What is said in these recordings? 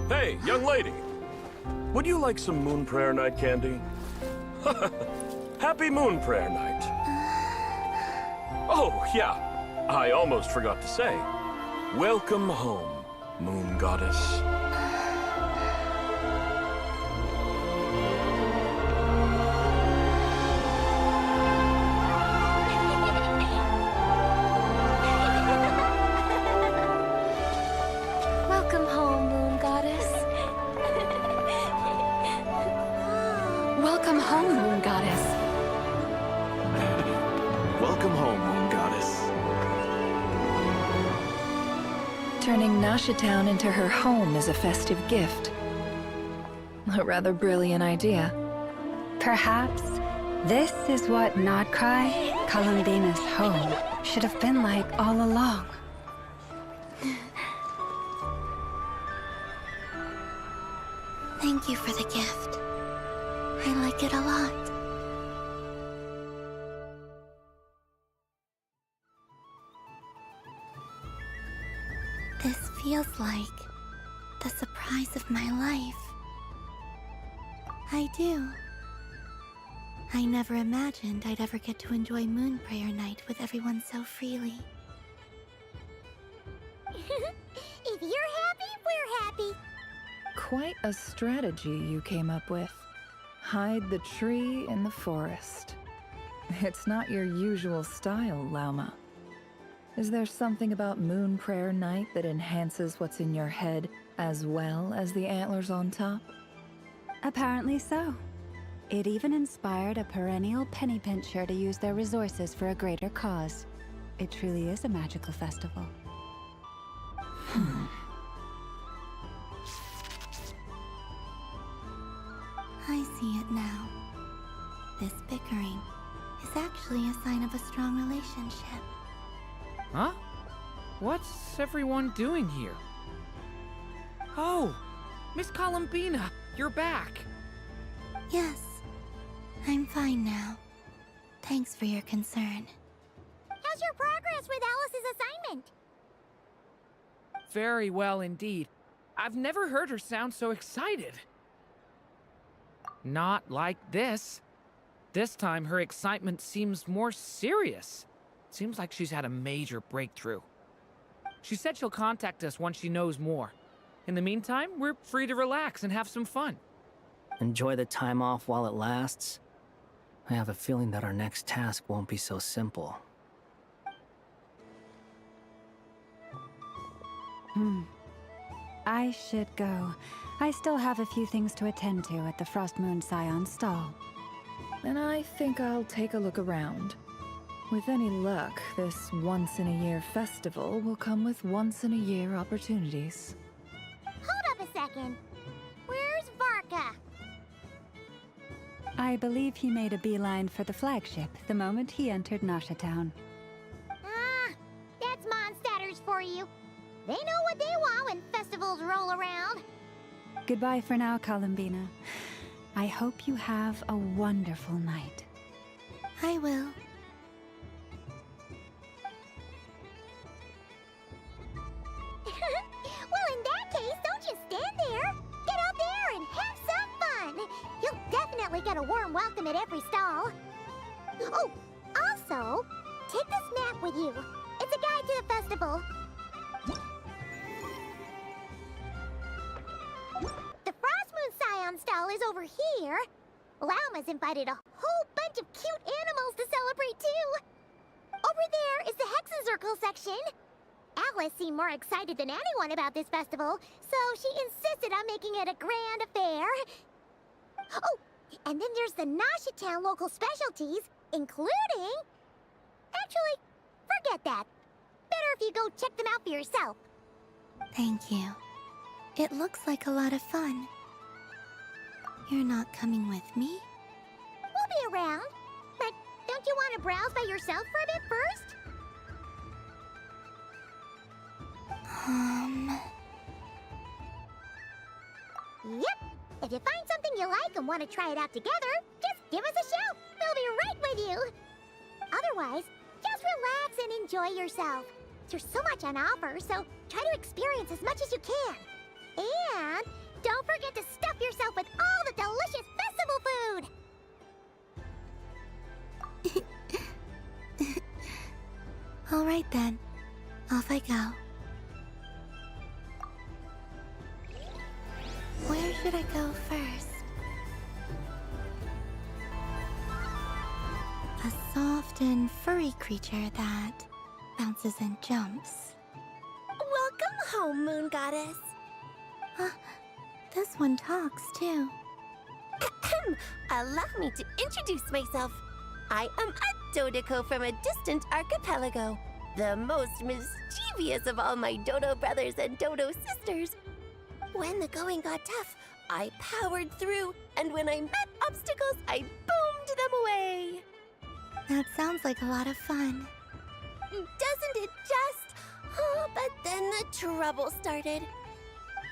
Hey, young lady. Would you like some Moon Prayer Night candy? Happy Moon Prayer Night. Oh, yeah. I almost forgot to say. Welcome home, Moon Goddess. Welcome home, Moon Goddess. Welcome home, Moon Goddess. Welcome home, Moon Goddess. Turning Nashatown into her home is a festive gift. A rather brilliant idea. Perhaps this is what Nod-Krai, Columbina's home, should have been like all along. Thank you for the gift. I like it a lot. This feels like the surprise of my life. I do. I never imagined I'd ever get to enjoy Moon Prayer Night with everyone so freely. If you're happy, we're happy. Quite a strategy you came up with. Hide the tree in the forest. It's not your usual style, Lauma. Is there something about Moon Prayer Night that enhances what's in your head as well as the antlers on top? Apparently so. It even inspired a perennial penny pincher to use their resources for a greater cause. It truly is a magical festival. I see it now. This bickering is actually a sign of a strong relationship. Huh? What's everyone doing here? Oh! Miss Columbina, you're back! Yes, I'm fine now. Thanks for your concern. How's your progress with Alice's assignment? Very well indeed. I've never heard her sound so excited. Not like this. This time her excitement seems more serious. Seems like she's had a major breakthrough. She said she'll contact us once she knows more. In the meantime, we're free to relax and have some fun. Enjoy the time off while it lasts. I have a feeling that our next task won't be so simple. I should go. I still have a few things to attend to at the Frost Moon Scion stall. And I think I'll take a look around. With any luck, this once-in-a-year festival will come with once-in-a-year opportunities. Hold up a second. Where's Varka? I believe he made a beeline for the flagship the moment he entered Nashatown. Ah, that's Mondstatters for you. They know what they want when festivals roll around. Goodbye for now, Columbina. I hope you have a wonderful night. I will. Well, in that case, don't just stand there. Get out there and have some fun. You'll definitely get a warm welcome at every stall. Oh, also, take this map with you. It's a guide to the festival. The Frost Moon Scion stall is over here. Lauma's invited a whole bunch of cute animals to celebrate too. Over there is the Hexencircle section. Alice seemed more excited than anyone about this festival, so she insisted on making it a grand affair. Oh, and then there's the Nashatown local specialties, including... Actually, forget that. Better if you go check them out for yourself. Thank you. It looks like a lot of fun. You're not coming with me? We'll be around. But don't you want to browse by yourself for a bit first? Yep. If you find something you like and want to try it out together, just give us a shout. We'll be right with you. Otherwise, just relax and enjoy yourself. There's so much on offer, so try to experience as much as you can. And don't forget to stuff yourself with all the delicious festival food! All right then. Off I go. Where should I go first? A soft and furry creature that bounces and jumps. Welcome home, Moon Goddess. This one talks too. Allow me to introduce myself. I am a Dodoco from a distant archipelago, the most mischievous of all my Dodo brothers and Dodo sisters. When the going got tough, I powered through, and when I met obstacles, I boomed them away. That sounds like a lot of fun. Doesn't it just? Oh, but then the trouble started.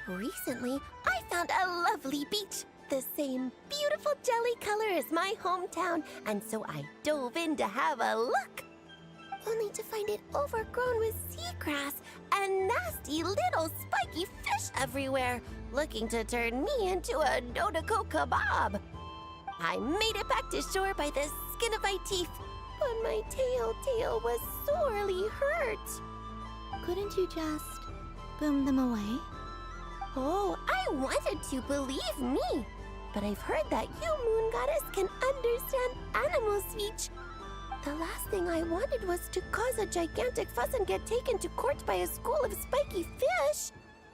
Recently, I found a lovely beach, the same beautiful jelly color as my hometown, and so I dove in to have a look. Only to find it overgrown with seagrass and nasty little spiky fish everywhere, looking to turn me into a Dodoco kebab. I made it back to shore by the skin of my teeth, but my tail was sorely hurt. Couldn't you just boom them away? Oh, I wanted to, believe me. But I've heard that you, Moon Goddess, can understand animal speech. The last thing I wanted was to cause a gigantic fuss and get taken to court by a school of spiky fish.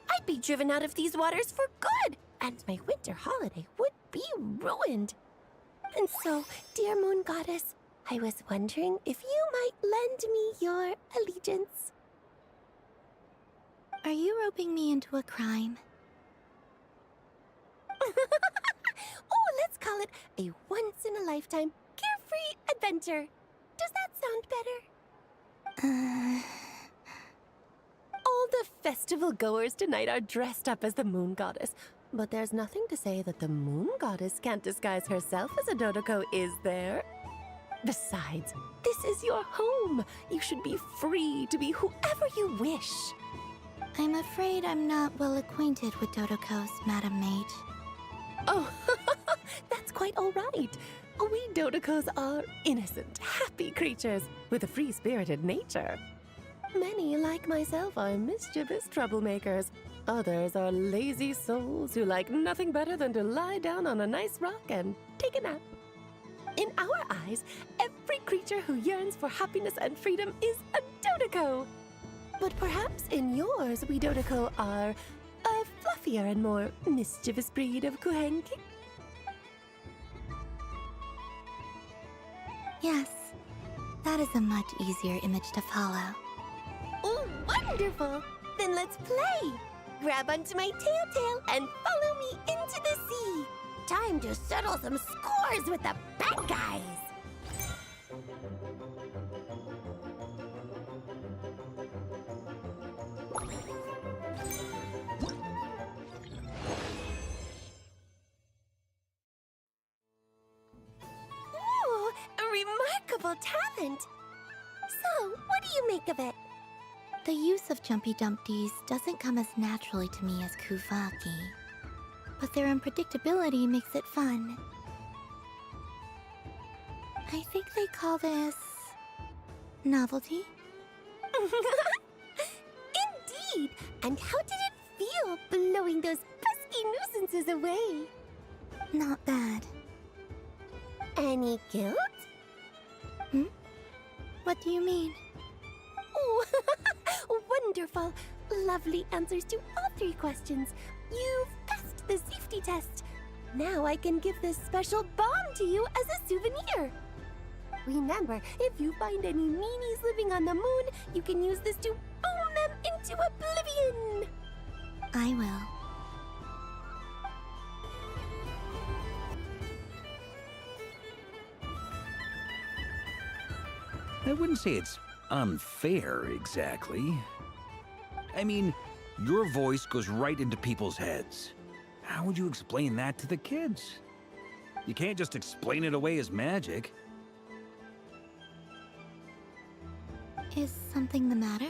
I'd be driven out of these waters for good, and my winter holiday would be ruined. And so, dear Moon Goddess, I was wondering if you might lend me your allegiance. Are you roping me into a crime? Oh, let's call it a once-in-a-lifetime carefree adventure. Does that sound better? All the festival goers tonight are dressed up as the Moon Goddess. But there's nothing to say that the Moon Goddess can't disguise herself as a Dodoco, is there? Besides, this is your home. You should be free to be whoever you wish. I'm afraid I'm not well acquainted with Dodocos, Madam Mage. Oh, that's quite all right. We Dodocos are innocent, happy creatures with a free-spirited nature. Many, like myself, are mischievous troublemakers. Others are lazy souls who like nothing better than to lie down on a nice rock and take a nap. In our eyes, every creature who yearns for happiness and freedom is a Dodoco. But perhaps in yours, we Dodoco are a fluffier and more mischievous breed of Kuhenki. Yes, that is a much easier image to follow. Oh, wonderful! Then let's play! Grab onto my tail and follow me into the sea! Time to settle some scores with the bad guys! Ooh, a remarkable talent! So, what do you make of it? The use of Jumpy Dumpties doesn't come as naturally to me as Kuvaki, but their unpredictability makes it fun. I think they call this novelty. Indeed! And how did it feel blowing those pesky nuisances away? Not bad. Any guilt? What do you mean? Oh, wonderful! Lovely answers to all three questions. You've passed the safety test. Now I can give this special bomb to you as a souvenir. Remember, if you find any meanies living on the moon, you can use this to boom them into oblivion. I will. I wouldn't say it's unfair, exactly. I mean, your voice goes right into people's heads. How would you explain that to the kids? You can't just explain it away as magic. Is something the matter?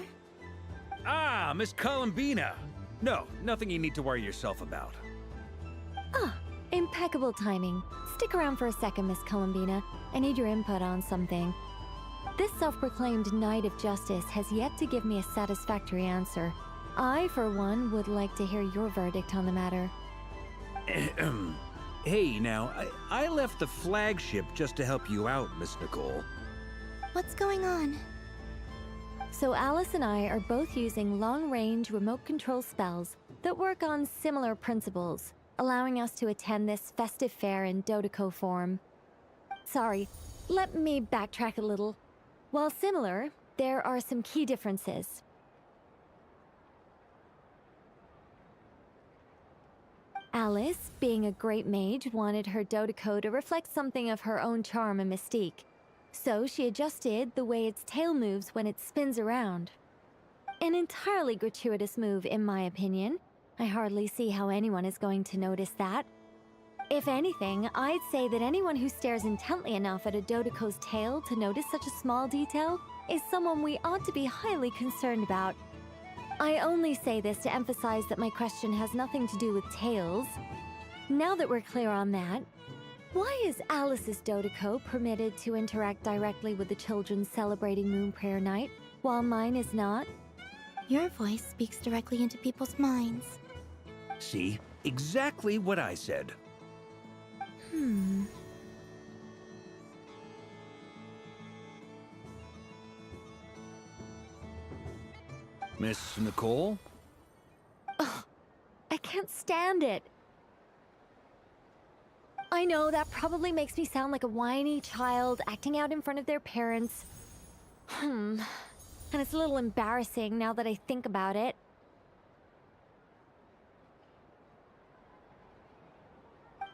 Ah, Miss Columbina! No, nothing you need to worry yourself about. Ah, impeccable timing. Stick around for a second, Miss Columbina. I need your input on something. This self-proclaimed Knight of Justice has yet to give me a satisfactory answer. I, for one, would like to hear your verdict on the matter. Hey, now, I left the flagship just to help you out, Miss Nicole. What's going on? So Alice and I are both using long-range remote control spells that work on similar principles, allowing us to attend this festive fair in Dodeco form. Sorry, let me backtrack a little. While similar, there are some key differences. Alice, being a great mage, wanted her Dodeco to reflect something of her own charm and mystique. So she adjusted the way its tail moves when it spins around. An entirely gratuitous move, in my opinion. I hardly see how anyone is going to notice that. If anything, I'd say that anyone who stares intently enough at a Dodeco's tail to notice such a small detail is someone we ought to be highly concerned about. I only say this to emphasize that my question has nothing to do with tails. Now that we're clear on that, why is Alice's Dodeco permitted to interact directly with the children celebrating Moon Prayer Night, while mine is not? Your voice speaks directly into people's minds. See? Exactly what I said. Miss Nicole? Ugh, I can't stand it. I know that probably makes me sound like a whiny child acting out in front of their parents. And it's a little embarrassing now that I think about it.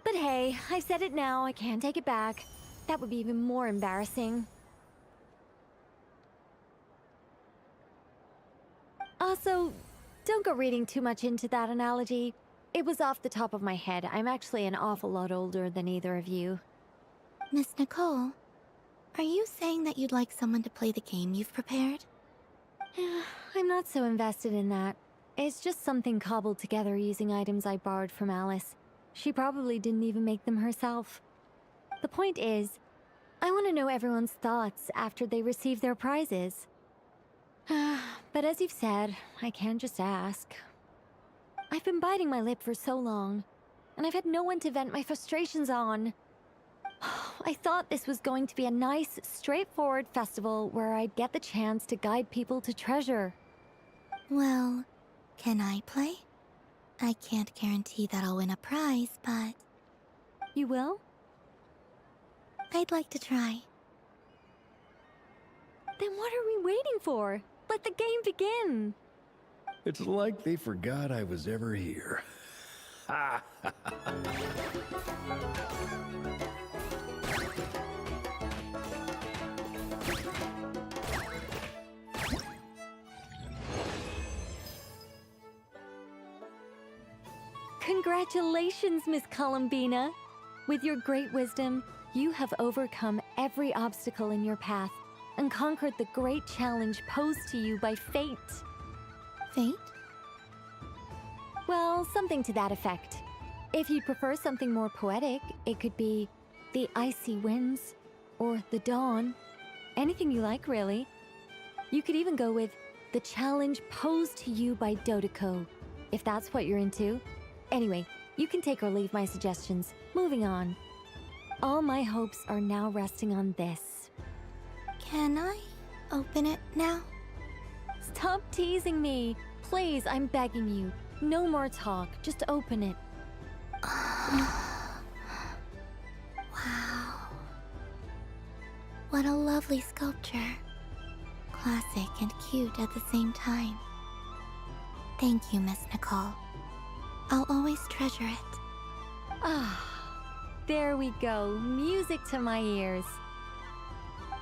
But hey, I've said it now, I can't take it back. That would be even more embarrassing. Also, don't go reading too much into that analogy. It was off the top of my head. I'm actually an awful lot older than either of you. Miss Nicole, are you saying that you'd like someone to play the game you've prepared? I'm not so invested in that. It's just something cobbled together using items I borrowed from Alice. She probably didn't even make them herself. The point is, I want to know everyone's thoughts after they receive their prizes. But as you've said, I can't just ask. I've been biting my lip for so long, and I've had no one to vent my frustrations on. I thought this was going to be a nice, straightforward festival where I'd get the chance to guide people to treasure. Well, can I play? I can't guarantee that I'll win a prize, but... You will? I'd like to try. Then what are we waiting for? Let the game begin! It's like they forgot I was ever here. Ha! Congratulations, Miss Columbina! With your great wisdom, you have overcome every obstacle in your path and conquered the great challenge posed to you by fate. Fate? Well, something to that effect. If you'd prefer something more poetic, it could be the icy winds or the dawn. Anything you like, really. You could even go with the challenge posed to you by Dodeco, if that's what you're into. Anyway, you can take or leave my suggestions. Moving on. All my hopes are now resting on this. Can I open it now? Stop teasing me! Please, I'm begging you. No more talk. Just open it. Wow. What a lovely sculpture. Classic and cute at the same time. Thank you, Miss Nicole. I'll always treasure it. There we go. Music to my ears.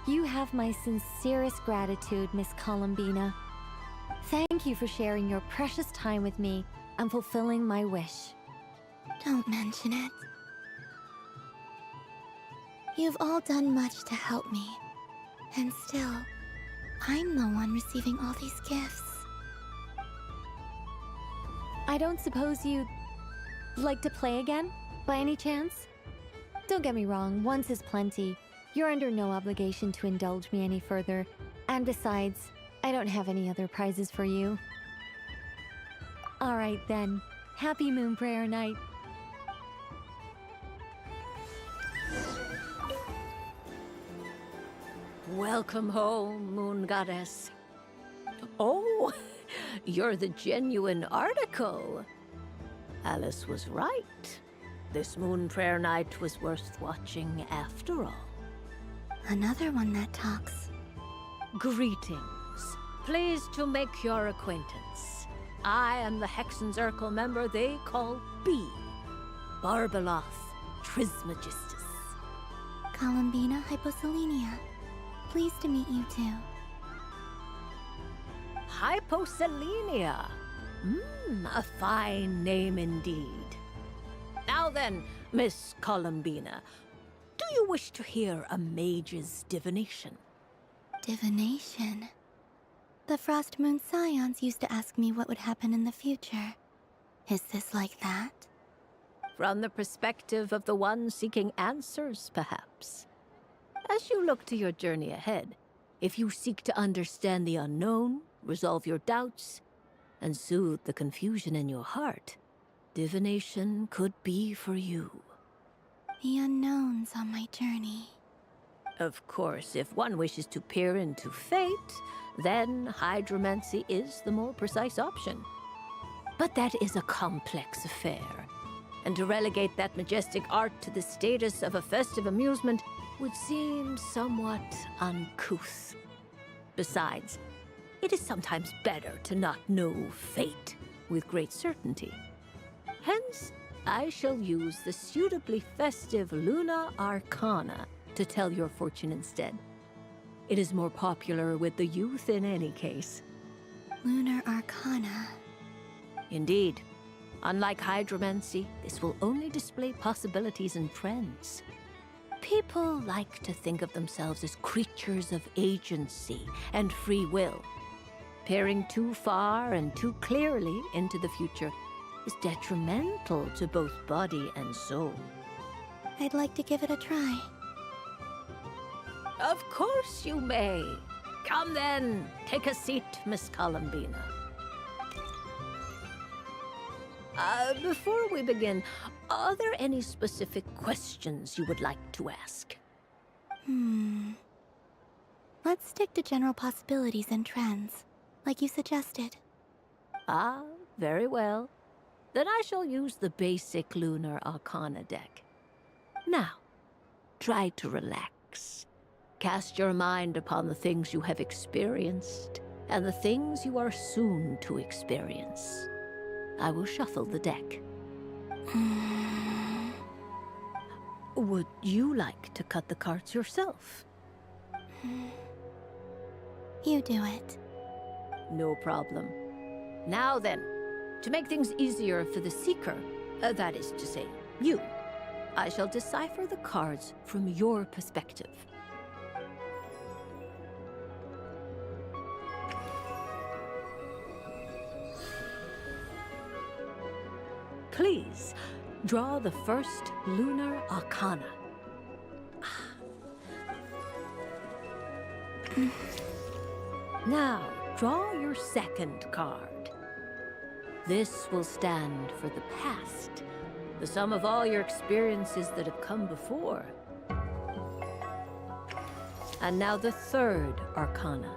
You have my sincerest gratitude, Miss Columbina. Thank you for sharing your precious time with me and fulfilling my wish. Don't mention it. You've all done much to help me. And still, I'm the one receiving all these gifts. I don't suppose you'd like to play again, by any chance? Don't get me wrong, once is plenty. You're under no obligation to indulge me any further. And besides, I don't have any other prizes for you. Alright then. Happy Moon Prayer Night. Welcome home, Moon Goddess. Oh, you're the genuine article. Alice was right. This Moon Prayer Night was worth watching after all. Another one that talks. Greetings. Pleased to make your acquaintance. I am the Hexenzirkel member they call B. Barbeloth Trismegistus. Columbina Hyposelenia. Pleased to meet you too. Hyposelenia. A fine name indeed. Now then, Miss Columbina, do you wish to hear a mage's divination? Divination? The Frost Moon Scions used to ask me what would happen in the future. Is this like that? From the perspective of the one seeking answers, perhaps. As you look to your journey ahead, if you seek to understand the unknown, resolve your doubts, and soothe the confusion in your heart, divination could be for you. The unknowns on my journey. Of course, if one wishes to peer into fate, then hydromancy is the more precise option. But that is a complex affair, and to relegate that majestic art to the status of a festive amusement would seem somewhat uncouth. Besides, it is sometimes better to not know fate with great certainty. Hence, I shall use the suitably festive Luna Arcana to tell your fortune instead. It is more popular with the youth in any case. Lunar Arcana. Indeed. Unlike hydromancy, this will only display possibilities and trends. People like to think of themselves as creatures of agency and free will. Peering too far and too clearly into the future is detrimental to both body and soul. I'd like to give it a try. Of course you may. Come then, take a seat, Miss Columbina. Before we begin, are there any specific questions you would like to ask? Let's stick to general possibilities and trends, like you suggested. Ah, very well. Then I shall use the basic Lunar Arcana deck. Now, try to relax. Cast your mind upon the things you have experienced and the things you are soon to experience. I will shuffle the deck. Would you like to cut the cards yourself? You do it. No problem. Now then, to make things easier for the seeker, that is to say, you, I shall decipher the cards from your perspective. Please, draw the first Lunar Arcana. Now, draw your second card. This will stand for the past, the sum of all your experiences that have come before. And now the third Arcana.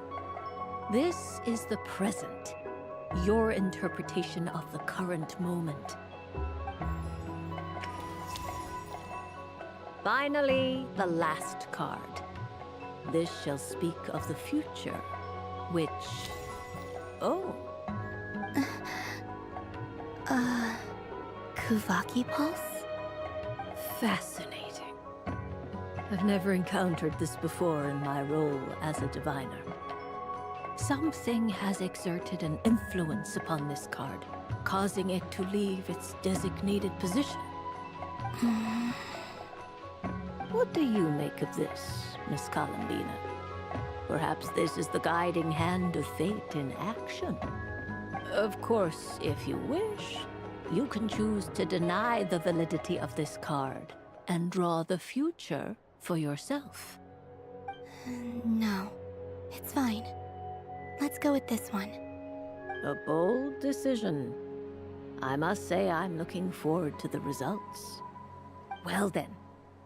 This is the present, your interpretation of the current moment. Finally, the last card. This shall speak of the future, which... Oh. Kuvaki Pulse? Fascinating. I've never encountered this before in my role as a diviner. Something has exerted an influence upon this card, causing it to leave its designated position. What do you make of this, Miss Columbina? Perhaps this is the guiding hand of fate in action. Of course, if you wish, you can choose to deny the validity of this card and draw the future for yourself. No, it's fine. Let's go with this one. A bold decision. I must say I'm looking forward to the results. Well then,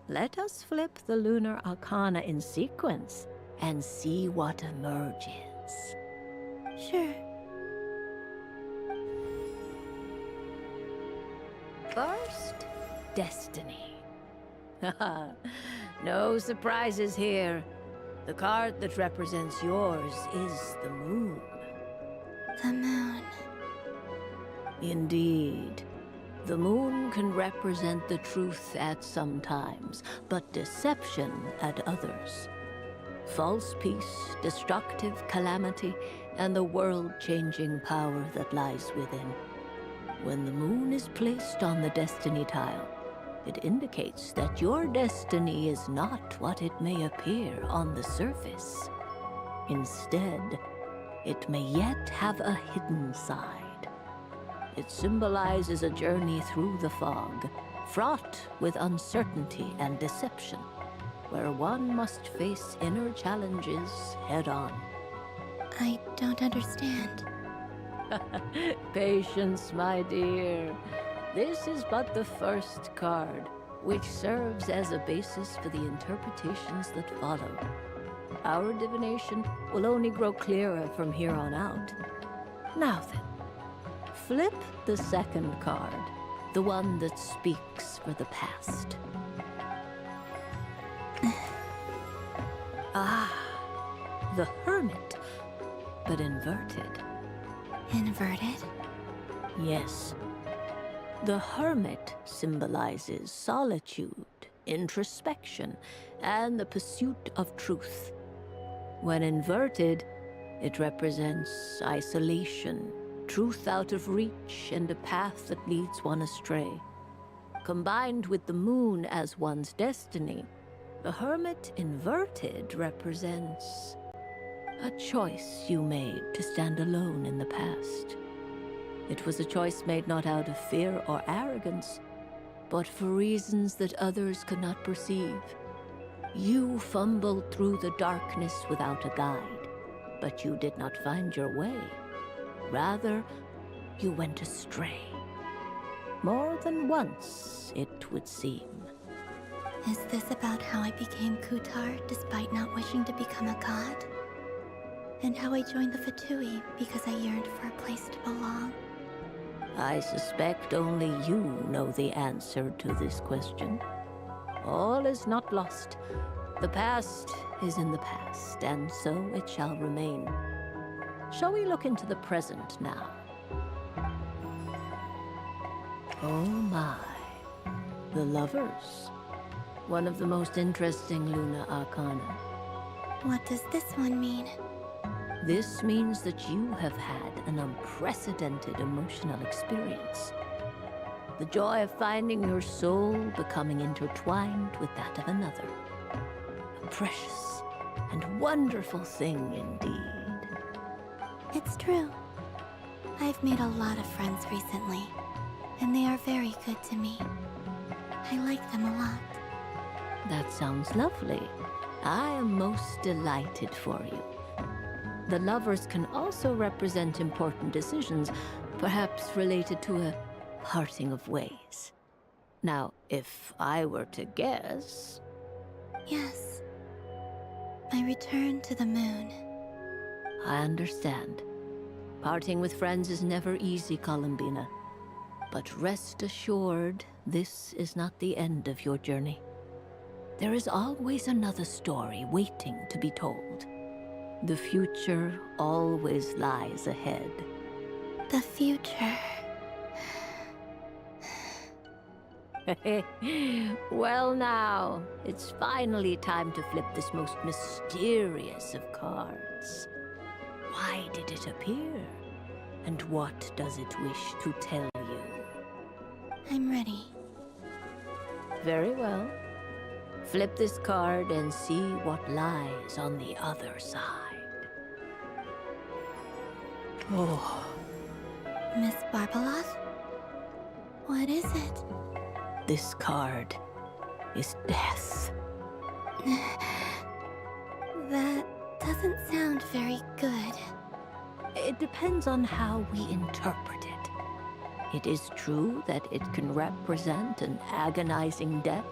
let us flip the lunar arcana in sequence and see what emerges. Sure. First, destiny. No surprises here. The card that represents yours is the moon. The moon. Indeed. The moon can represent the truth at some times, but deception at others. False peace, destructive calamity, and the world-changing power that lies within. When the moon is placed on the destiny tile, it indicates that your destiny is not what it may appear on the surface. Instead, it may yet have a hidden side. It symbolizes a journey through the fog, fraught with uncertainty and deception, where one must face inner challenges head-on. I don't understand. Patience, my dear. This is but the first card, which serves as a basis for the interpretations that follow. Our divination will only grow clearer from here on out. Now then, flip the second card, the one that speaks for the past. The Hermit, but inverted. Inverted? Yes. The Hermit symbolizes solitude, introspection, and the pursuit of truth. When inverted, it represents isolation, truth out of reach, and a path that leads one astray. Combined with the moon as one's destiny, the Hermit inverted represents a choice you made to stand alone in the past. It was a choice made not out of fear or arrogance, but for reasons that others could not perceive. You fumbled through the darkness without a guide, but you did not find your way. Rather, you went astray. More than once, it would seem. Is this about how I became Kutar despite not wishing to become a god? And how I joined the Fatui because I yearned for a place to belong? I suspect only you know the answer to this question. All is not lost. The past is in the past, and so it shall remain. Shall we look into the present now? Oh my. The Lovers. One of the most interesting Luna Arcana. What does this one mean? This means that you have had an unprecedented emotional experience. The joy of finding your soul becoming intertwined with that of another. A precious and wonderful thing indeed. It's true. I've made a lot of friends recently, and they are very good to me. I like them a lot. That sounds lovely. I am most delighted for you. The Lovers can also represent important decisions, perhaps related to a parting of ways. Now, if I were to guess... Yes. My return to the moon. I understand. Parting with friends is never easy, Columbina. But rest assured, this is not the end of your journey. There is always another story waiting to be told. The future always lies ahead. The future. Well now, it's finally time to flip this most mysterious of cards. Why did it appear? And what does it wish to tell you? I'm ready. Very well. Flip this card and see what lies on the other side. Oh. Miss Barbaloth? What is it? This card is death. That doesn't sound very good. It depends on how we interpret it. It is true that it can represent an agonizing death,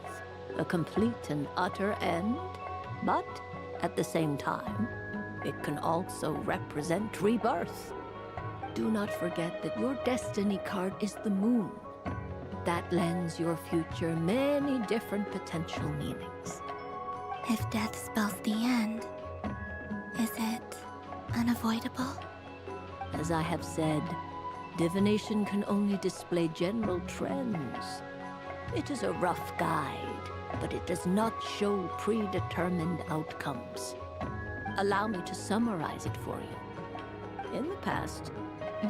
a complete and utter end, but at the same time, it can also represent rebirth. Do not forget that your destiny card is the moon. That lends your future many different potential meanings. If death spells the end, is it unavoidable? As I have said, divination can only display general trends. It is a rough guide, but it does not show predetermined outcomes. Allow me to summarize it for you. In the past,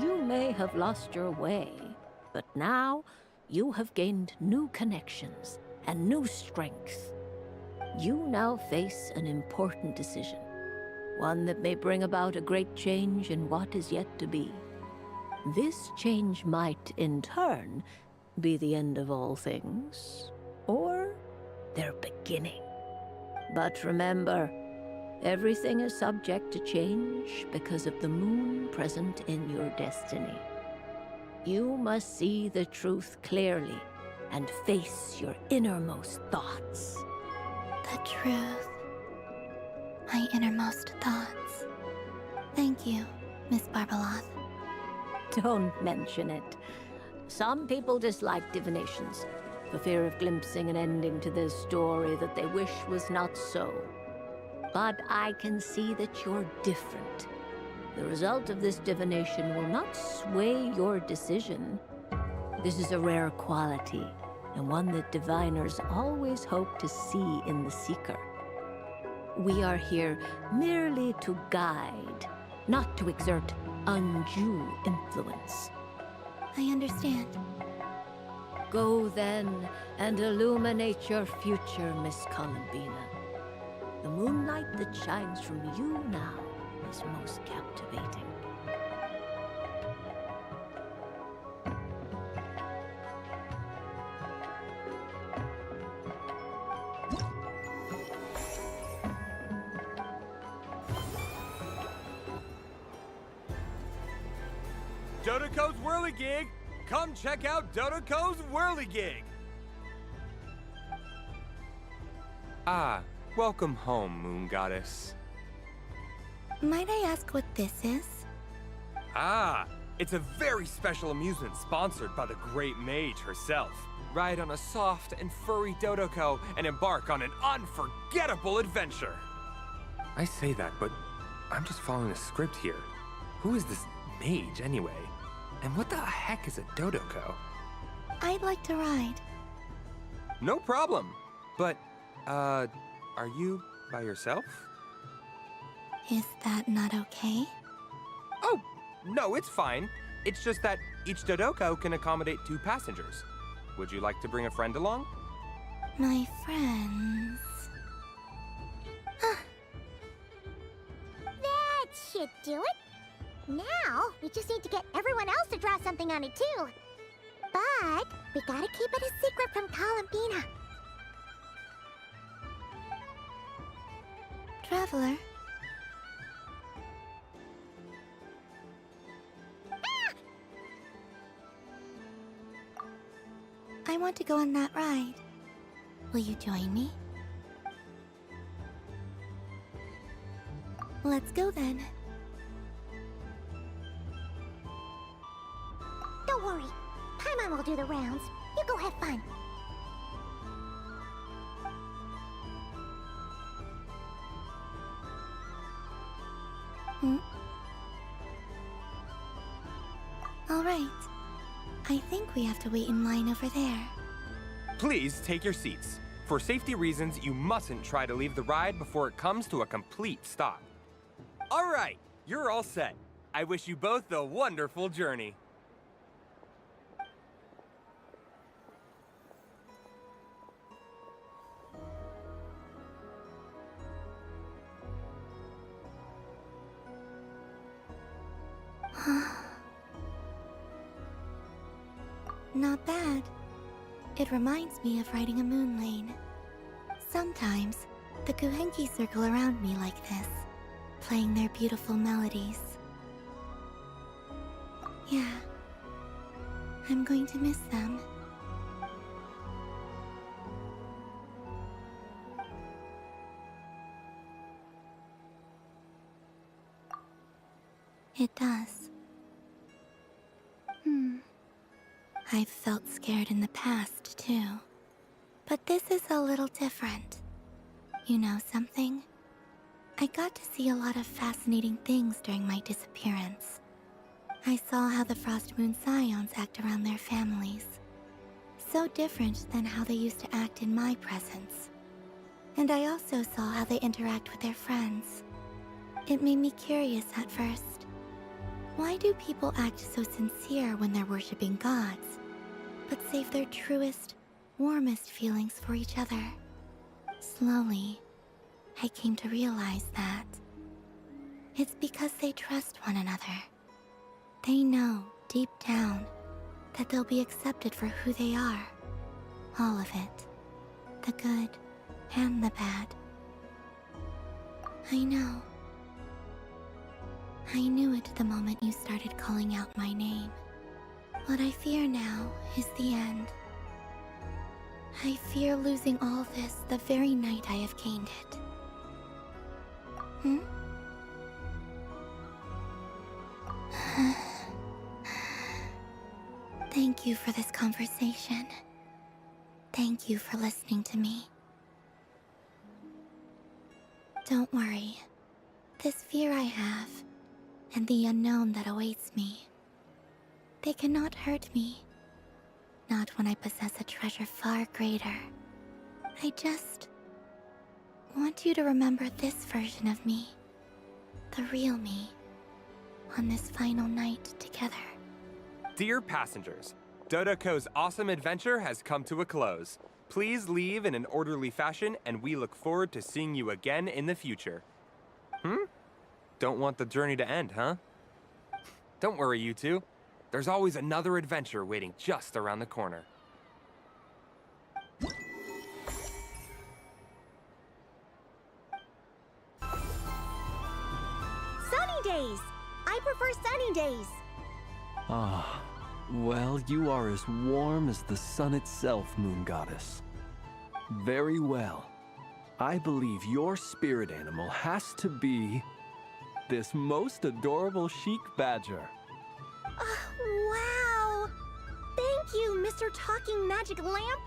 you may have lost your way, but now you have gained new connections and new strength. You now face an important decision, one that may bring about a great change in what is yet to be. This change might, in turn, be the end of all things, or their beginning. But remember, everything is subject to change because of the moon present in your destiny. You must see the truth clearly and face your innermost thoughts. The truth. My innermost thoughts. Thank you, Miss Barbaloth. Don't mention it. Some people dislike divinations, for fear of glimpsing an ending to their story that they wish was not so. But I can see that you're different. The result of this divination will not sway your decision. This is a rare quality, and one that diviners always hope to see in the seeker. We are here merely to guide, not to exert undue influence. I understand. Go then and illuminate your future, Miss Columbina. The moonlight that shines from you now is most captivating. Dodoko's Whirligig! Come check out Dodoko's Whirligig! Ah, welcome home, Moon Goddess. Might I ask what this is? Ah, it's a very special amusement sponsored by the great mage herself. Ride on a soft and furry Dodoko and embark on an unforgettable adventure. I say that, but I'm just following a script here. Who is this mage, anyway? And what the heck is a Dodoko? I'd like to ride. No problem. But, are you by yourself? Is that not okay? Oh, no, it's fine. It's just that each Dodoko can accommodate 2 passengers. Would you like to bring a friend along? My friends... That should do it. Now, we just need to get everyone else to draw something on it too. But we gotta keep it a secret from Columbina. Traveler? Ah! I want to go on that ride. Will you join me? Let's go then. Don't worry. Paimon will do the rounds. You go have fun. All right. I think we have to wait in line over there. Please take your seats. For safety reasons, you mustn't try to leave the ride before it comes to a complete stop. All right, you're all set. I wish you both a wonderful journey. Not bad. It reminds me of riding a moon lane. Sometimes, the Kuhenki circle around me like this, playing their beautiful melodies. Yeah, I'm going to miss them. It does. I've felt scared in the past, too. But this is a little different. You know something? I got to see a lot of fascinating things during my disappearance. I saw how the Frost Moon Scions act around their families. So different than how they used to act in my presence. And I also saw how they interact with their friends. It made me curious at first. Why do people act so sincere when they're worshipping gods, but save their truest, warmest feelings for each other? Slowly, I came to realize that it's because they trust one another. They know, deep down, that they'll be accepted for who they are. All of it. The good and the bad. I know. I knew it the moment you started calling out my name. What I fear now is the end. I fear losing all this the very night I have gained it. Thank you for this conversation. Thank you for listening to me. Don't worry. This fear I have, and the unknown that awaits me, they cannot hurt me. Not when I possess a treasure far greater. I just want you to remember this version of me, the real me, on this final night together. Dear passengers, Dodoko's awesome adventure has come to a close. Please leave in an orderly fashion, and we look forward to seeing you again in the future. Don't want the journey to end, huh? Don't worry, you two. There's always another adventure waiting just around the corner. Sunny days! I prefer sunny days. Ah, well, you are as warm as the sun itself, Moon Goddess. Very well. I believe your spirit animal has to be this most adorable chic badger. Wow! Thank you, Mr. Talking Magic Lamp.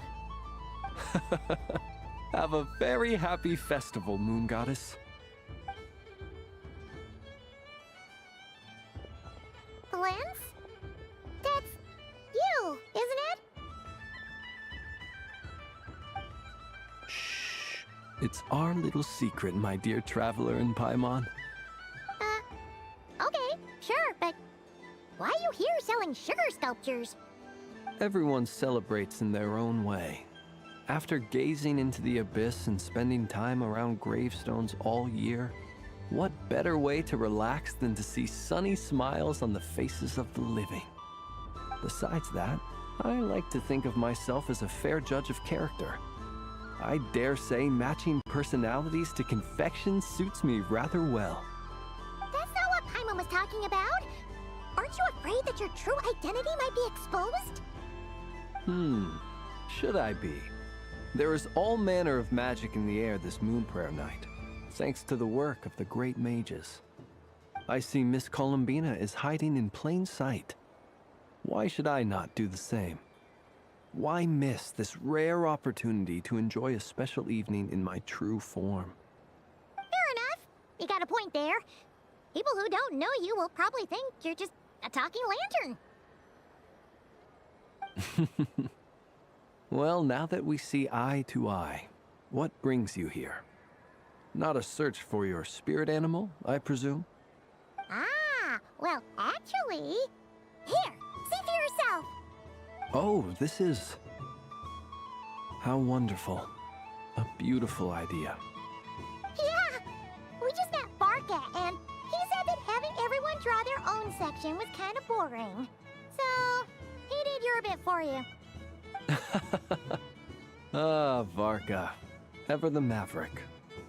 Have a very happy festival, Moon Goddess. Lens? That's you, isn't it? Shh. It's our little secret, my dear traveler in Paimon. Okay, sure, but why are you here selling sugar sculptures? Everyone celebrates in their own way. After gazing into the abyss and spending time around gravestones all year, what better way to relax than to see sunny smiles on the faces of the living? Besides that, I like to think of myself as a fair judge of character. I dare say matching personalities to confection suits me rather well. That's not what Paimon was talking about. Aren't you afraid that your true identity might be exposed? Should I be? There is all manner of magic in the air this moon prayer night, thanks to the work of the great mages. I see Miss Columbina is hiding in plain sight. Why should I not do the same? Why miss this rare opportunity to enjoy a special evening in my true form? Fair enough. You got a point there. People who don't know you will probably think you're just a talking lantern. Well, now that we see eye to eye, what brings you here? Not a search for your spirit animal, I presume? Ah, well, actually... Here, see for yourself. Oh, this is... How wonderful. A beautiful idea. Yeah, we just met Barca, and he said that having everyone draw their own Ken section was kind of boring. So, he did your bit for you. Ah, Varka. Ever the maverick.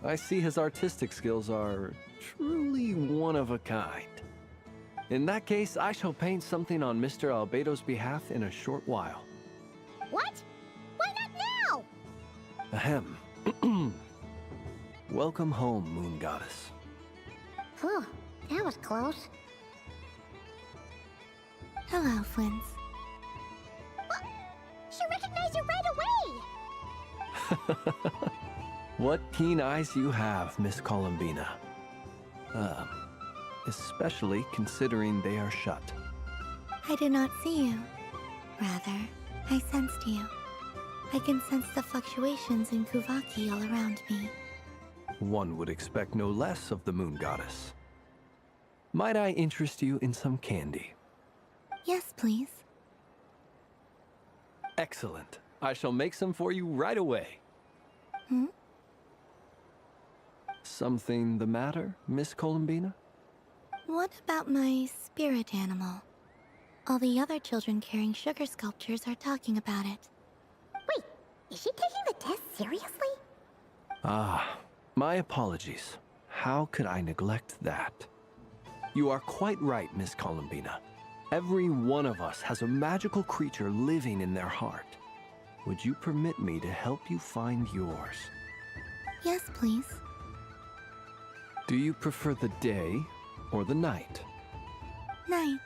I see his artistic skills are truly one of a kind. In that case, I shall paint something on Mr. Albedo's behalf in a short while. What? Why not now? Ahem. Welcome home, Moon Goddess. Whew, that was close. Hello, Flins. What? She recognized you right away! What keen eyes you have, Miss Columbina. Especially considering they are shut. I did not see you. Rather, I sensed you. I can sense the fluctuations in Kuvaki all around me. One would expect no less of the Moon Goddess. Might I interest you in some candy? Yes, please. Excellent. I shall make some for you right away. Hmm? Something the matter, Miss Columbina? What about my spirit animal? All the other children carrying sugar sculptures are talking about it. Wait, is she taking the test seriously? Ah, my apologies. How could I neglect that? You are quite right, Miss Columbina. Every one of us has a magical creature living in their heart. Would you permit me to help you find yours? Yes, please. Do you prefer the day or the night? Night.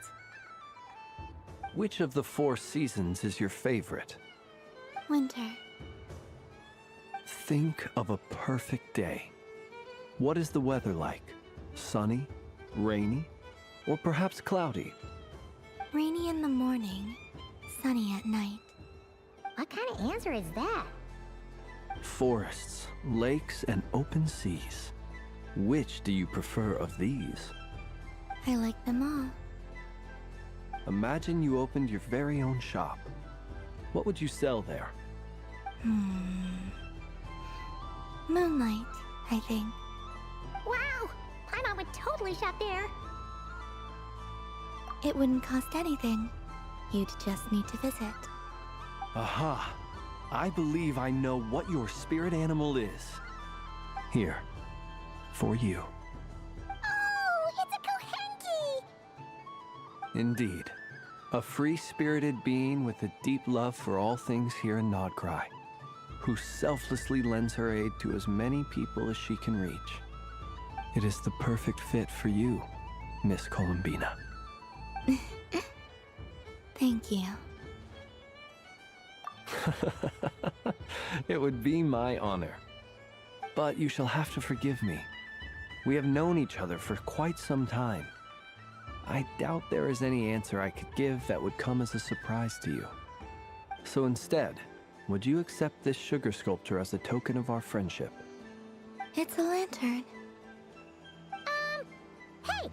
Which of the 4 seasons is your favorite? Winter. Think of a perfect day. What is the weather like? Sunny, rainy, or perhaps cloudy? Rainy in the morning, sunny at night. What kind of answer is that? Forests, lakes, and open seas. Which do you prefer of these? I like them all. Imagine you opened your very own shop. What would you sell there? Moonlight, I think. Wow! Paimon would totally shop there. It wouldn't cost anything. You'd just need to visit. Aha! I believe I know what your spirit animal is. Here, for you. Oh, it's a Kohenki! Indeed. A free-spirited being with a deep love for all things here in Nod-Krai, who selflessly lends her aid to as many people as she can reach. It is the perfect fit for you, Miss Columbina. Thank you. It would be my honor. But you shall have to forgive me. We have known each other for quite some time. I doubt there is any answer I could give that would come as a surprise to you. So instead, would you accept this sugar sculpture as a token of our friendship? It's a lantern. Hey,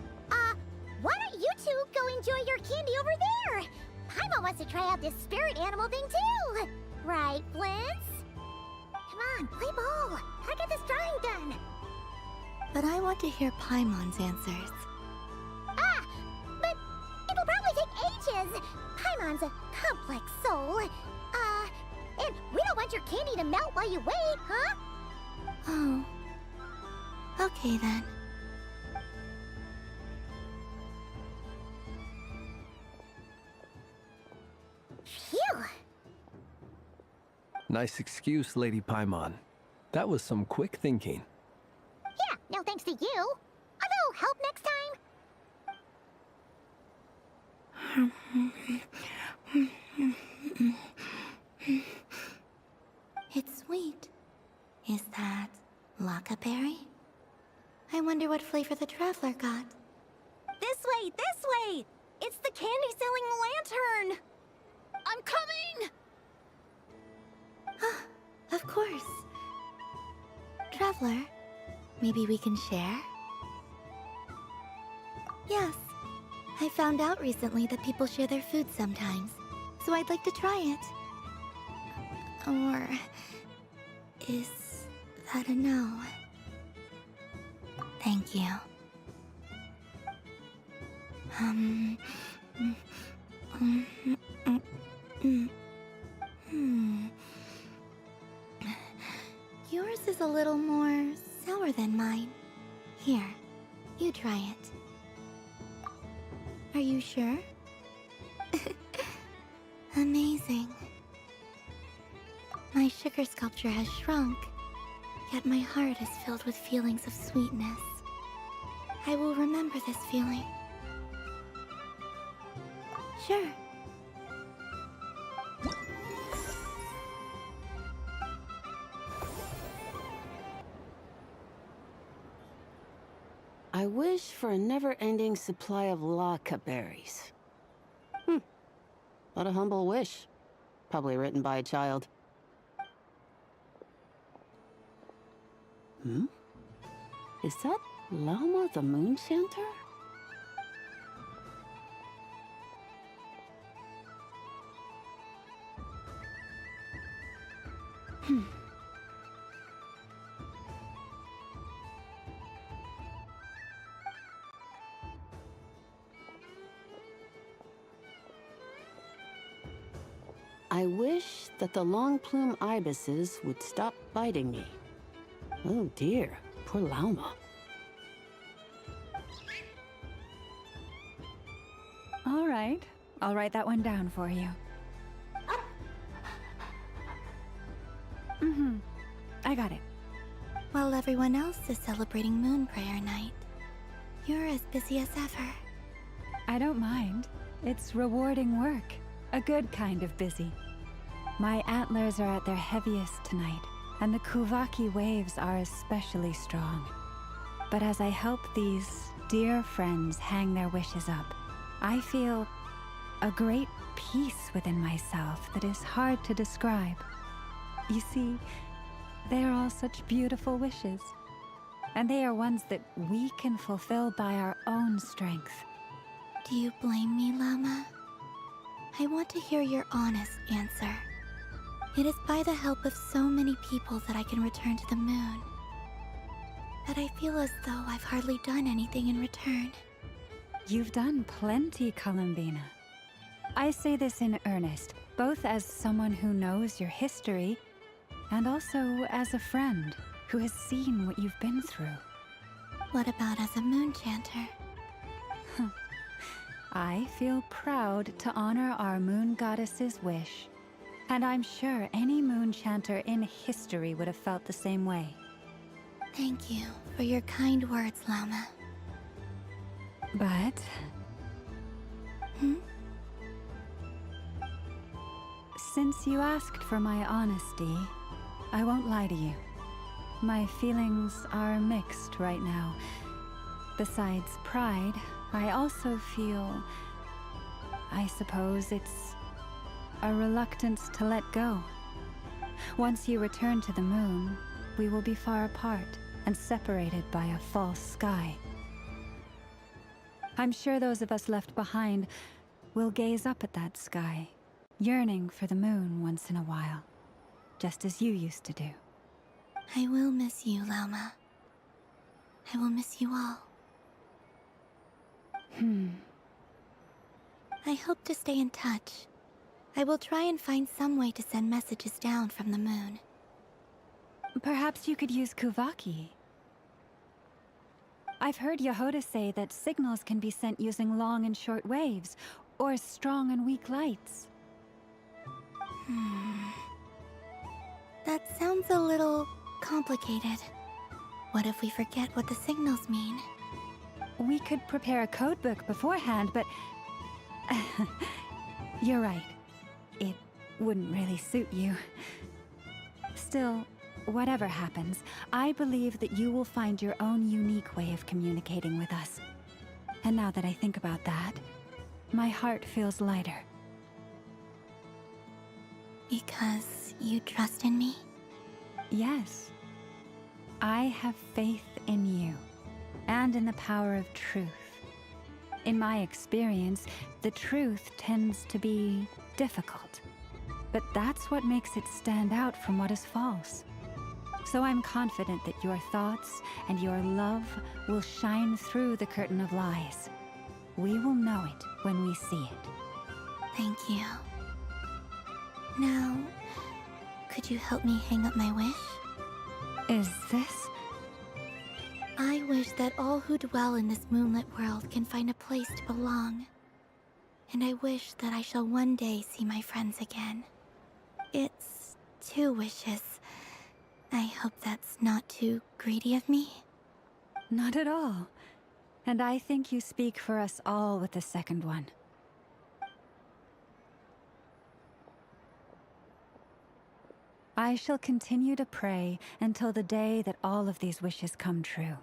why don't you two go enjoy your candy over there? Paimon wants to try out this spirit animal thing too. Right, Flintz? Come on, play ball. I get this drawing done. But I want to hear Paimon's answers. Ah, but it'll probably take ages. Paimon's a complex soul. And we don't want your candy to melt while you wait, huh? Oh. Okay then. Phew. Nice excuse, Lady Paimon. That was some quick thinking. Yeah, no thanks to you. A little help next time? It's sweet. Is that Laka-berry? I wonder what flavor the traveler got. This way, this way! It's the candy-selling lantern! I'm coming! Of course. Traveler, maybe we can share? Yes. I found out recently that people share their food sometimes, so I'd like to try it. Or... is that a no? Thank you. Um... Yours is a little more sour than mine. Here, you try it. Are you sure? Amazing. My sugar sculpture has shrunk, yet my heart is filled with feelings of sweetness. I will remember this feeling. Sure. I wish for a never-ending supply of Laka berries. What a humble wish. Probably written by a child. Is that Lauma the Moon Chanter? I wish that the long plume ibises would stop biting me. Oh dear, poor Lauma. All right, I'll write that one down for you. I got it. While everyone else is celebrating Moon Prayer Night, you're as busy as ever. I don't mind. It's rewarding work. A good kind of busy. My antlers are at their heaviest tonight, and the Kuvaki waves are especially strong. But as I help these dear friends hang their wishes up, I feel a great peace within myself that is hard to describe. You see, they are all such beautiful wishes, and they are ones that we can fulfill by our own strength. Do you blame me, Llama? I want to hear your honest answer. It is by the help of so many people that I can return to the moon. But I feel as though I've hardly done anything in return. You've done plenty, Columbina. I say this in earnest, both as someone who knows your history, and also as a friend who has seen what you've been through. What about as a moon chanter? I feel proud to honor our moon goddess's wish, and I'm sure any moon chanter in history would have felt the same way. Thank you for your kind words, Llama. But... Since you asked for my honesty, I won't lie to you. My feelings are mixed right now. Besides pride, I also feel... I suppose it's a reluctance to let go. Once you return to the moon, we will be far apart and separated by a false sky. I'm sure those of us left behind will gaze up at that sky, yearning for the moon once in a while, just as you used to do. I will miss you, Llama. I will miss you all. I hope to stay in touch. I will try and find some way to send messages down from the moon. Perhaps you could use Kuvaki. I've heard Yehoda say that signals can be sent using long and short waves, or strong and weak lights. That sounds a little complicated. What if we forget what the signals mean? We could prepare a codebook beforehand, but... You're right. It wouldn't really suit you. Still, whatever happens, I believe that you will find your own unique way of communicating with us. And now that I think about that, my heart feels lighter. Because you trust in me? Yes. I have faith in you, and in the power of truth. In my experience, the truth tends to be difficult. But that's what makes it stand out from what is false. So I'm confident that your thoughts and your love will shine through the curtain of lies. We will know it when we see it. Thank you. Now, could you help me hang up my wish? Is this? I wish that all who dwell in this moonlit world can find a place to belong. And I wish that I shall one day see my friends again. It's 2 wishes. I hope that's not too greedy of me. Not at all. And I think you speak for us all with the second one. I shall continue to pray until the day that all of these wishes come true.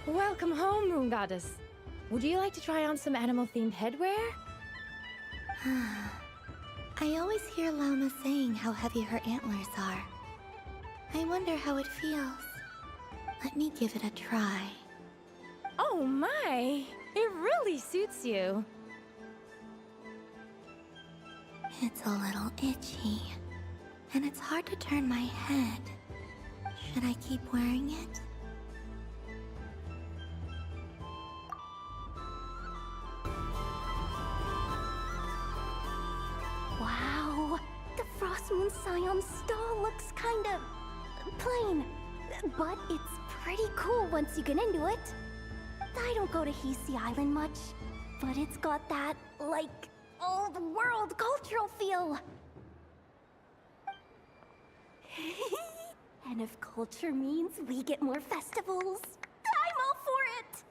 Welcome home, Moon Goddess. Would you like to try on some animal-themed headwear? I always hear Llama saying how heavy her antlers are. I wonder how it feels. Let me give it a try. Oh my! It really suits you. It's a little itchy, and it's hard to turn my head. Should I keep wearing it? Wow, the Frost Moon Scion stall looks kind of plain, but it's pretty cool once you get into it. I don't go to Hisi Island much, but it's got that, like, old world cultural feel. And if culture means we get more festivals, I'm all for it!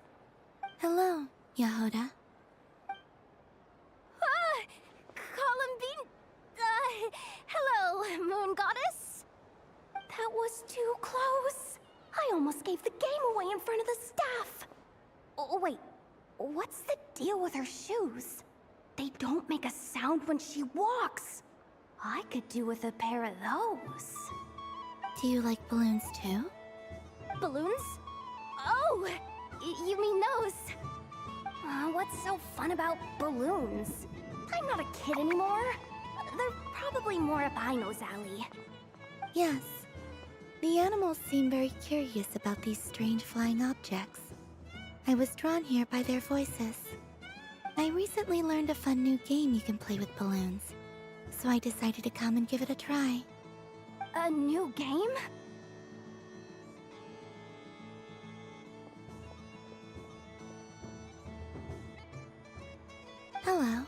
Hello, Yahoda. Columbine... hello, Moon Goddess. That was too close. I almost gave the game away in front of the staff. Oh, wait. What's the deal with her shoes? They don't make a sound when she walks. I could do with a pair of those. Do you like balloons too? Balloons? Oh, you mean those? What's so fun about balloons? I'm not a kid anymore. They're probably more up Aino's alley. Yes. The animals seem very curious about these strange flying objects. I was drawn here by their voices. I recently learned a fun new game you can play with balloons, so I decided to come and give it a try. A new game? Hello.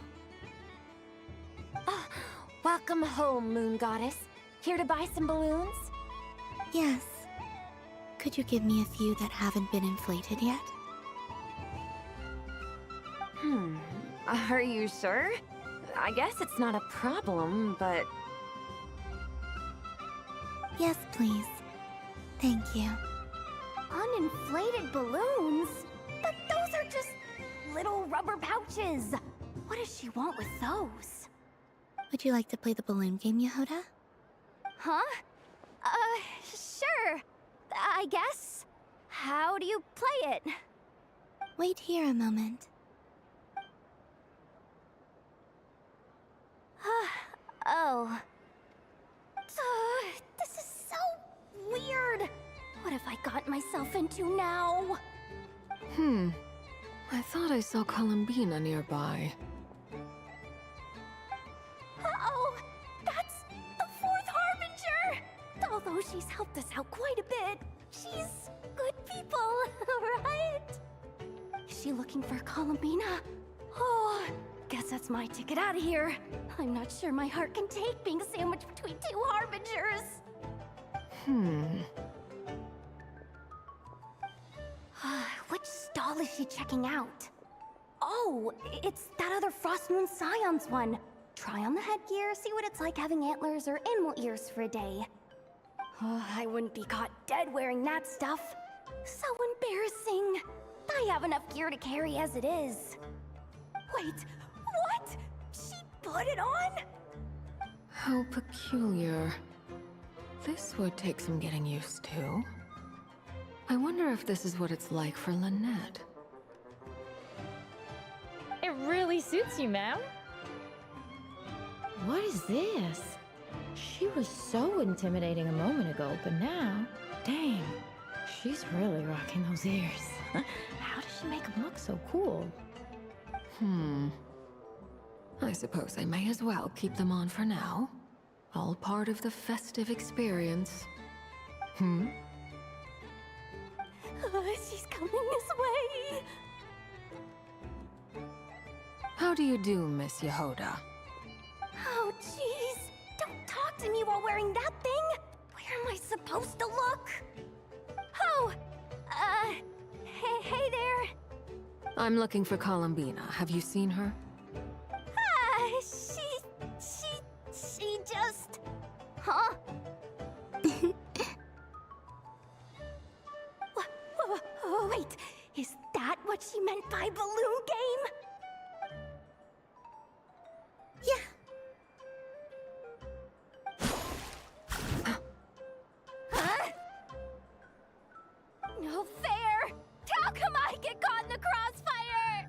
Welcome home, Moon Goddess. Here to buy some balloons? Yes. Could you give me a few that haven't been inflated yet? Are you sure? I guess it's not a problem, but... Yes, please. Thank you. Uninflated balloons? But those are just little rubber pouches. What does she want with those? Would you like to play the balloon game, Yahoda? Huh? Sure. I guess. How do you play it? Wait here a moment. Oh. This is so weird. What have I got myself into now? I thought I saw Columbina nearby. Uh-oh! That's the 4th Harbinger! Although she's helped us out quite a bit, she's good people, right? Is she looking for Columbina? Oh, guess that's my ticket out of here. I'm not sure my heart can take being sandwiched between 2 Harbingers. Which stall is she checking out? Oh, it's that other Frost Moon Scion's one. Try on the headgear, see what it's like having antlers or animal ears for a day. Oh, I wouldn't be caught dead wearing that stuff. So embarrassing. I have enough gear to carry as it is. Wait, what? She put it on? How peculiar. This would take some getting used to. I wonder if this is what it's like for Lynette. It really suits you, ma'am. What is this? She was so intimidating a moment ago, but now, dang, she's really rocking those ears. How does she make them look so cool? I suppose I may as well keep them on for now. All part of the festive experience. She's coming this way. How do you do, Miss Yehoda? Oh, jeez. Don't talk to me while wearing that thing. Where am I supposed to look? Oh, hey there. I'm looking for Columbina. Have you seen her? She just... Huh? Wait, is that what she meant by balloon game? Yeah. Huh? No fair! How come I get caught in the crossfire?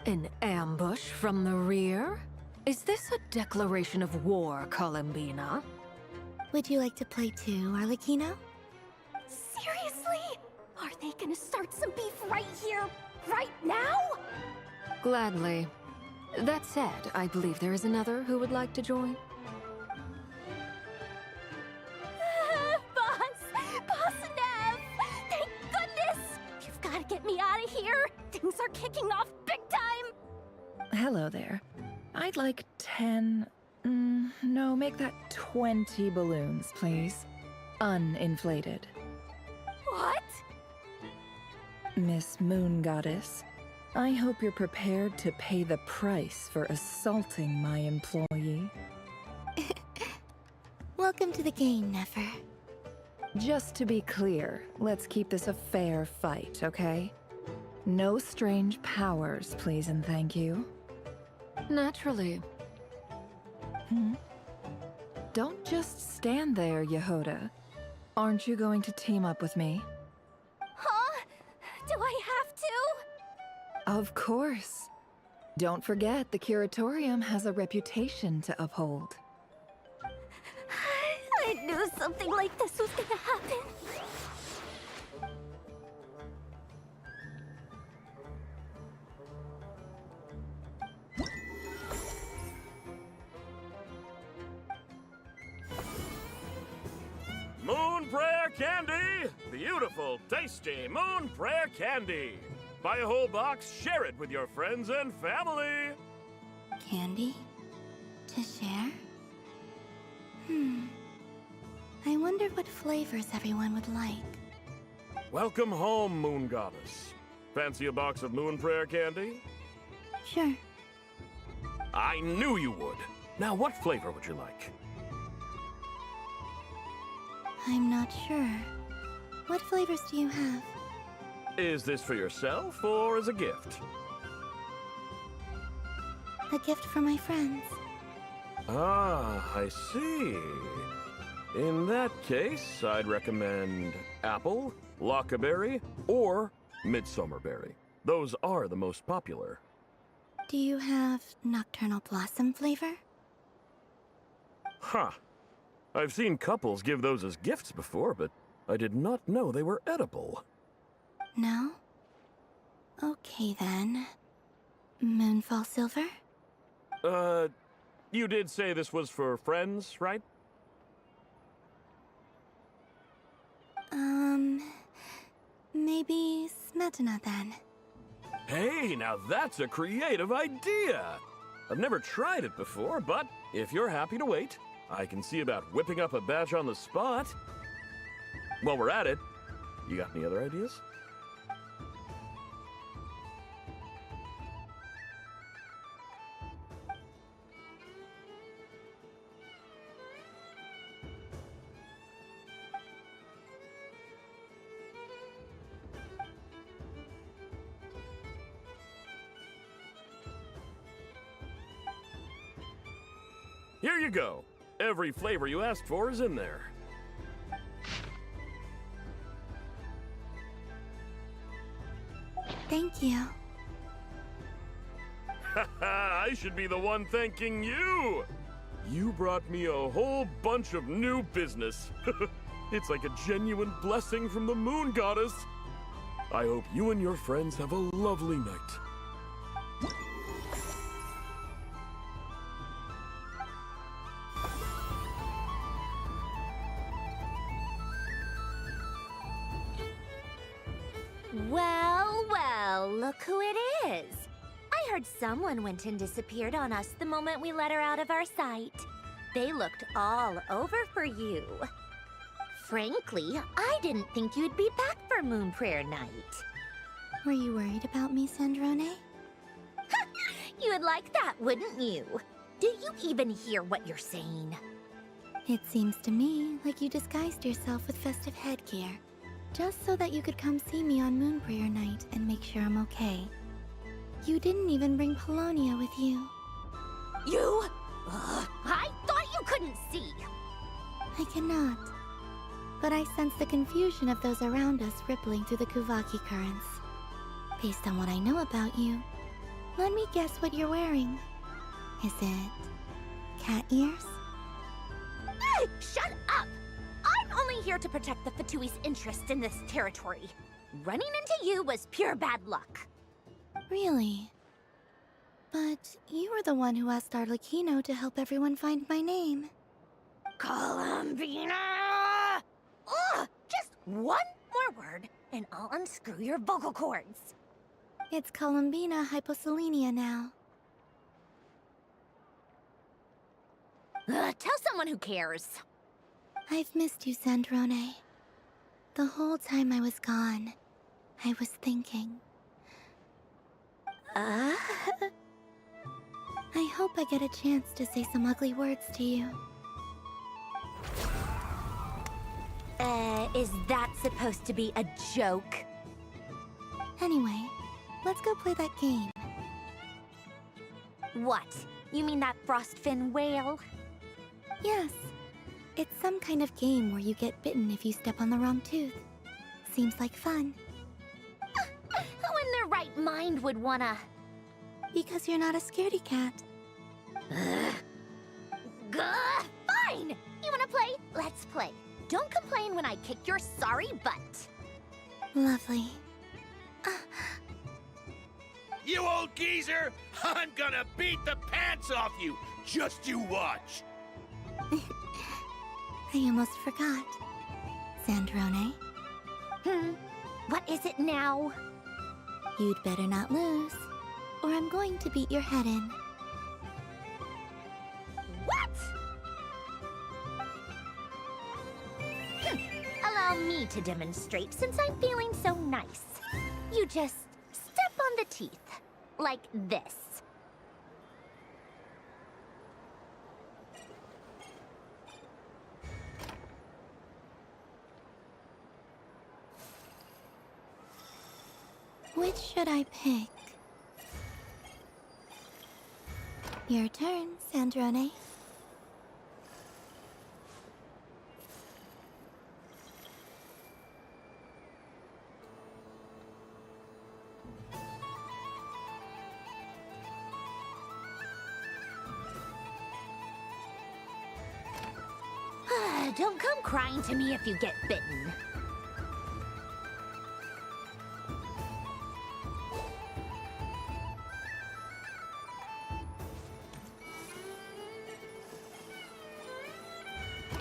An ambush from the rear? Is this a declaration of war, Columbina? Would you like to play too, Arlecchino? Seriously? Are they gonna start some beef right here, right now? Gladly. That said, I believe there is another who would like to join. Boss Nev! Thank goodness! You've gotta get me out of here! Things are kicking off big time! Hello there. I'd like 10... no, make that 20 balloons, please. Uninflated. What? Miss Moon Goddess, I hope you're prepared to pay the price for assaulting my employee. Welcome to the game, Nefer. Just to be clear, let's keep this a fair fight, okay? No strange powers, please and thank you. Naturally. Don't just stand there, Yehoda. Aren't you going to team up with me? Huh? Do I have to? Of course. Don't forget, the Curatorium has a reputation to uphold. I knew something like this was gonna happen. Moon Prayer Candy! Beautiful, tasty Moon Prayer Candy! Buy a whole box, share it with your friends and family! Candy? To share? I wonder what flavors everyone would like. Welcome home, Moon Goddess. Fancy a box of Moon Prayer Candy? Sure. I knew you would. Now, what flavor would you like? I'm not sure. What flavors do you have? Is this for yourself or as a gift? A gift for my friends. Ah, I see. In that case, I'd recommend apple, lockaberry, or midsummerberry. Those are the most popular. Do you have nocturnal blossom flavor? Huh. I've seen couples give those as gifts before, but I did not know they were edible. No? Okay then. Moonfall silver? You did say this was for friends, right? Maybe Smetana then. Hey, now that's a creative idea! I've never tried it before, but if you're happy to wait, I can see about whipping up a batch on the spot. While we're at it, you got any other ideas? Here you go. Every flavor you asked for is in there. Thank you. I should be the one thanking you! You brought me a whole bunch of new business. It's like a genuine blessing from the moon goddess. I hope you and your friends have a lovely night. Well, well, look who it is. I heard someone went and disappeared on us the moment we let her out of our sight. They looked all over for you. Frankly, I didn't think you'd be back for Moon Prayer Night. Were you worried about me, Sandrone? You would like that, wouldn't you? Do you even hear what you're saying? It seems to me like you disguised yourself with festive headgear, just so that you could come see me on Moon Prayer Night and make sure I'm okay. You didn't even bring Polonia with you. You? I thought you couldn't see. I cannot. But I sense the confusion of those around us rippling through the Kuvaki currents. Based on what I know about you, let me guess what you're wearing. Is it cat ears? Shut up! I'm only here to protect the Fatui's interest in this territory. Running into you was pure bad luck. Really? But you were the one who asked Arlecchino to help everyone find my name. Columbina! Ugh! Just one more word, and I'll unscrew your vocal cords. It's Columbina hyposelenia now. Tell someone who cares. I've missed you, Sandrone. The whole time I was gone, I was thinking. I hope I get a chance to say some ugly words to you. Is that supposed to be a joke? Anyway, let's go play that game. What? You mean that frostfin whale? Yes. It's some kind of game where you get bitten if you step on the wrong tooth. Seems like fun. Who in their right mind would wanna... Because you're not a scaredy cat. Fine! You wanna play? Let's play. Don't complain when I kick your sorry butt. Lovely. You old geezer! I'm gonna beat the pants off you! Just you watch! I almost forgot. Sandrone? What is it now? You'd better not lose, or I'm going to beat your head in. What? Allow me to demonstrate since I'm feeling so nice. You just step on the teeth, like this. Which should I pick? Your turn, Sandrone. Don't come crying to me if you get bitten.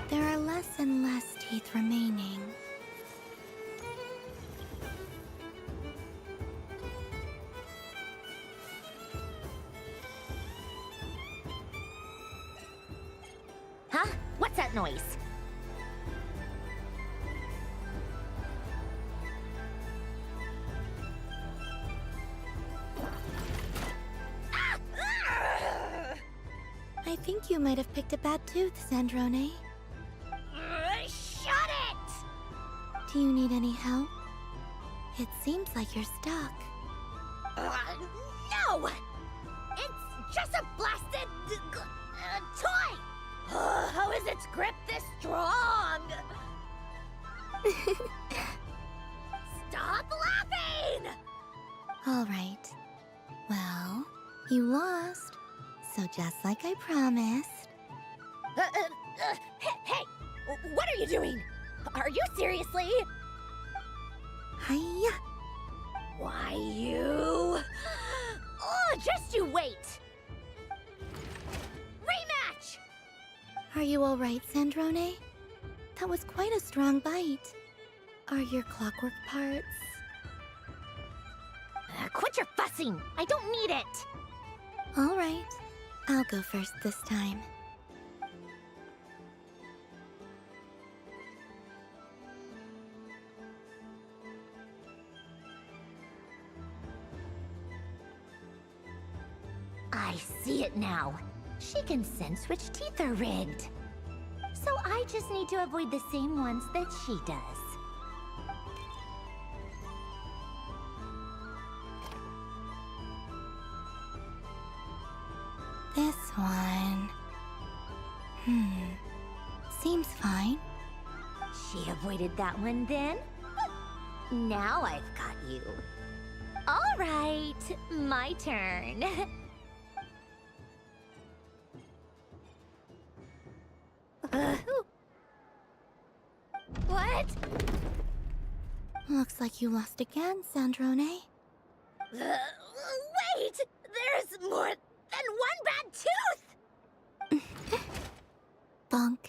There are less and less teeth remaining. Huh? What's that noise? I think you might have picked a bad tooth, Sandrone. Shut it! Do you need any help? It seems like you're stuck. No! It's just a blasted... toy! How is its grip this strong? Stop laughing! All right. Well, you lost. So just like I promised. Hey! What are you doing? Are you seriously? Hiya. Why, you... Oh, just you wait! Rematch! Are you all right, Sandrone? That was quite a strong bite. Are your clockwork parts? Quit your fussing! I don't need it! All right. I'll go first this time. I see it now. She can sense which teeth are rigged. So I just need to avoid the same ones that she does. This one... Seems fine. She avoided that one then? Now I've got you. All right, my turn. What? Looks like you lost again, Sandrone. Wait! There's more than one bad tooth! Bonk.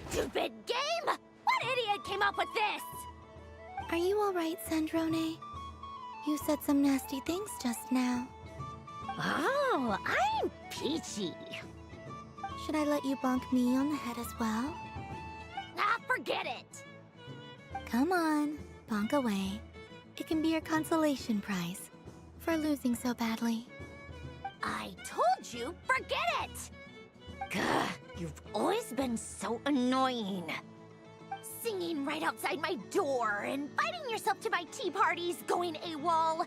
Stupid game! What idiot came up with this? Are you all right, Sandrone? You said some nasty things just now. Oh, I'm peachy. Should I let you bonk me on the head as well? Ah, forget it! Come on, bonk away. It can be your consolation prize for losing so badly. I told you, forget it! Gah, you've always been so annoying. Singing right outside my door, inviting yourself to my tea parties, going AWOL.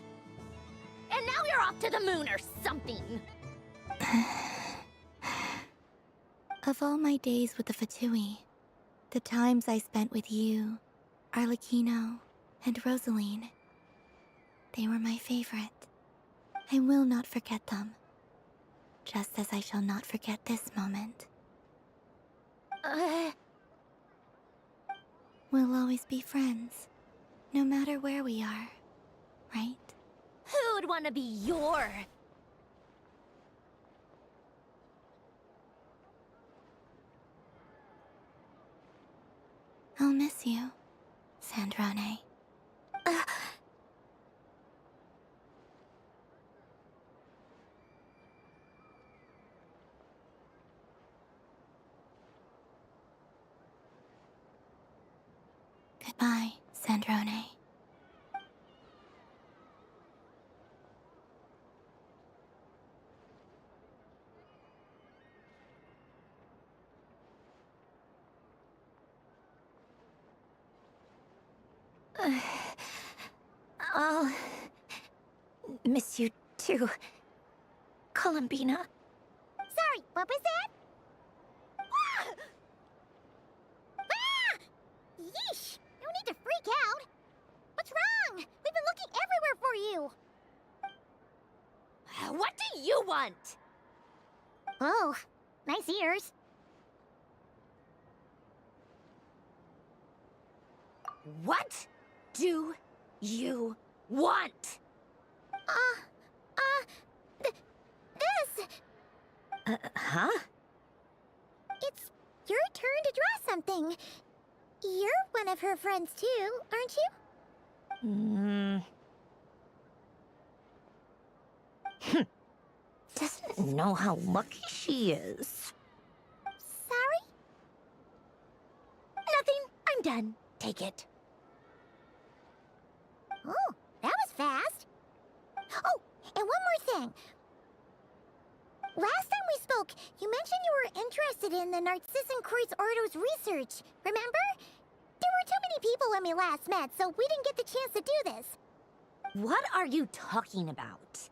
And now you're off to the moon or something. Of all my days with the Fatui, the times I spent with you, Arlecchino, and Rosaline, they were my favorite. I will not forget them. Just as I shall not forget this moment. We'll always be friends, no matter where we are, right? Who'd want to be your... I'll miss you, Sandrone. Goodbye, Sandrone. I'll miss you too, Columbina. Sorry, what was that? Ah! Ah! Yeesh! No need to freak out. What's wrong? We've been looking everywhere for you. What do you want? Oh, nice ears. What do you want? This. Huh? It's your turn to draw something. You're one of her friends too, aren't you? Doesn't know how lucky she is. Sorry? Nothing. I'm done. Take it. Oh, that was fast. Oh, and one more thing. Last time we spoke, you mentioned you were interested in the Narcissan Kreuz Ordo's research, remember? There were too many people when we last met, so we didn't get the chance to do this. What are you talking about?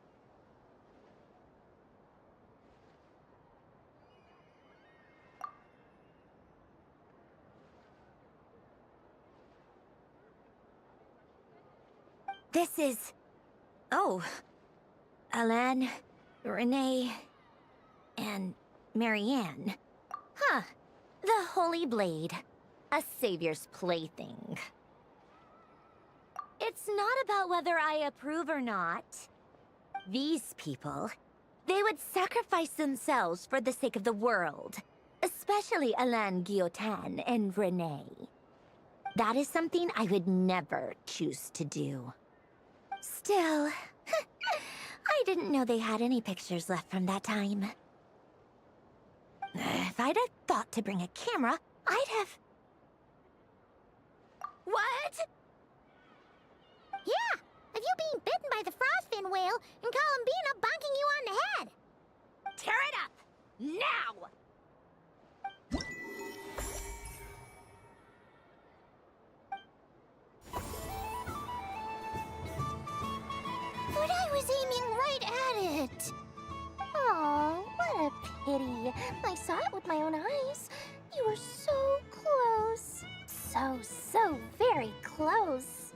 This is... Oh. Alan, Renee, and Marianne. Huh. The Holy Blade. A savior's plaything. It's not about whether I approve or not. These people, they would sacrifice themselves for the sake of the world. Especially Alain Guillotin and Renee. That is something I would never choose to do. Still, I didn't know they had any pictures left from that time. If I'd have thought to bring a camera, I'd have... What? Yeah, of you being bitten by the frostfin whale and Columbina bonking you on the head. Tear it up! Now! But I was aiming right at it. Aw, what a pity. I saw it with my own eyes. You were so close. So very close.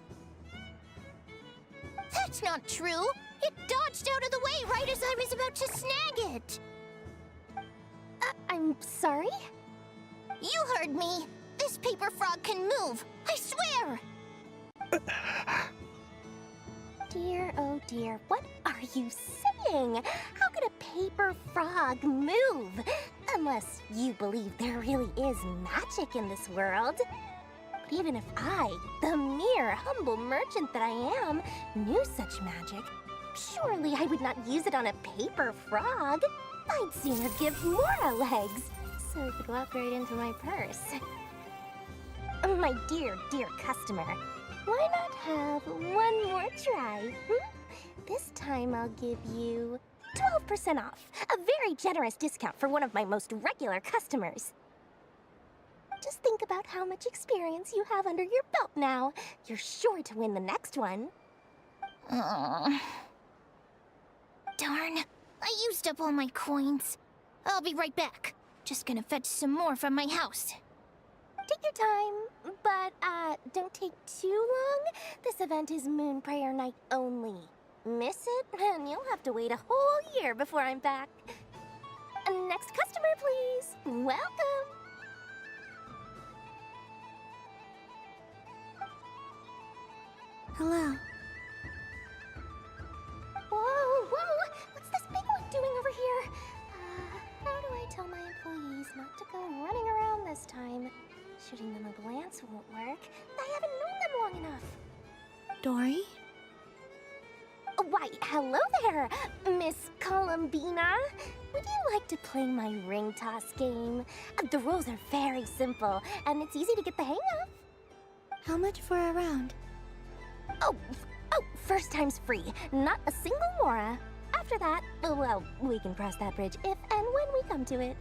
That's not true. It dodged out of the way right as I was about to snag it. I'm sorry? You heard me. This paper frog can move. I swear. Dear, oh dear, what are you saying? How could a paper frog move? Unless you believe there really is magic in this world. But even if I, the mere humble merchant that I am, knew such magic, surely I would not use it on a paper frog. I'd sooner give Mora legs, so it could walk right into my purse. My dear, dear customer, why not have one more try? This time I'll give you 12% off. A very generous discount for one of my most regular customers. Just think about how much experience you have under your belt now. You're sure to win the next one. Darn. I used up all my coins. I'll be right back. Just gonna fetch some more from my house. Take your time, but don't take too long. This event is Moon Prayer Night only. Miss it, and you'll have to wait a whole year before I'm back. Next customer, please. Welcome. Hello. Whoa! What's this big one doing over here? How do I tell my employees not to go running around this time? Shooting them a glance won't work. I haven't known them long enough. Dory? Why, hello there, Miss Columbina. Would you like to play my ring toss game? The rules are very simple, and it's easy to get the hang of. How much for a round? Oh, first time's free. Not a single mora. After that, well, we can cross that bridge if and when we come to it.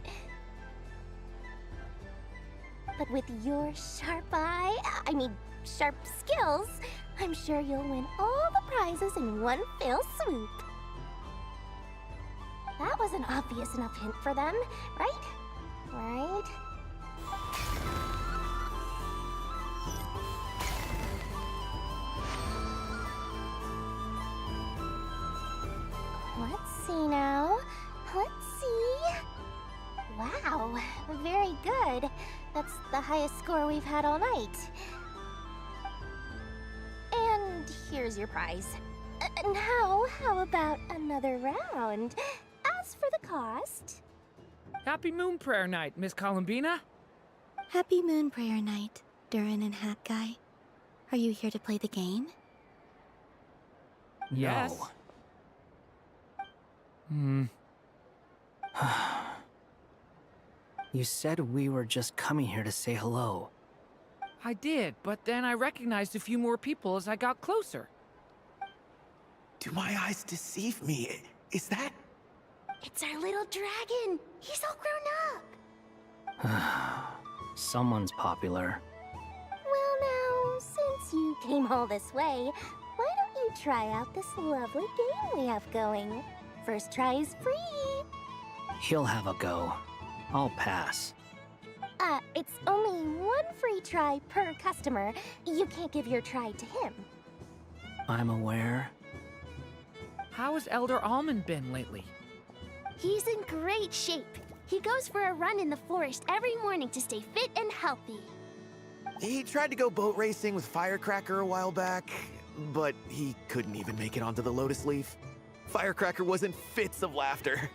But with your sharp sharp skills, I'm sure you'll win all the prizes in one fell swoop. That was an obvious enough hint for them, right? Right? Let's see now. Let's see. Wow, very good. That's the highest score we've had all night. And here's your prize. Now, how about another round? As for the cost... Happy Moon Prayer Night, Miss Columbina. Happy Moon Prayer Night, Durin and Hat Guy. Are you here to play the game? Yes. You said we were just coming here to say hello. I did, but then I recognized a few more people as I got closer. Do my eyes deceive me? Is that... It's our little dragon. He's all grown up. Someone's popular. Well now, since you came all this way, why don't you try out this lovely game we have going? First try is free. He'll have a go. I'll pass. It's only one free try per customer. You can't give your try to him. I'm aware. How has Elder Almond been lately? He's in great shape. He goes for a run in the forest every morning to stay fit and healthy. He tried to go boat racing with Firecracker a while back, but he couldn't even make it onto the Lotus Leaf. Firecracker was in fits of laughter.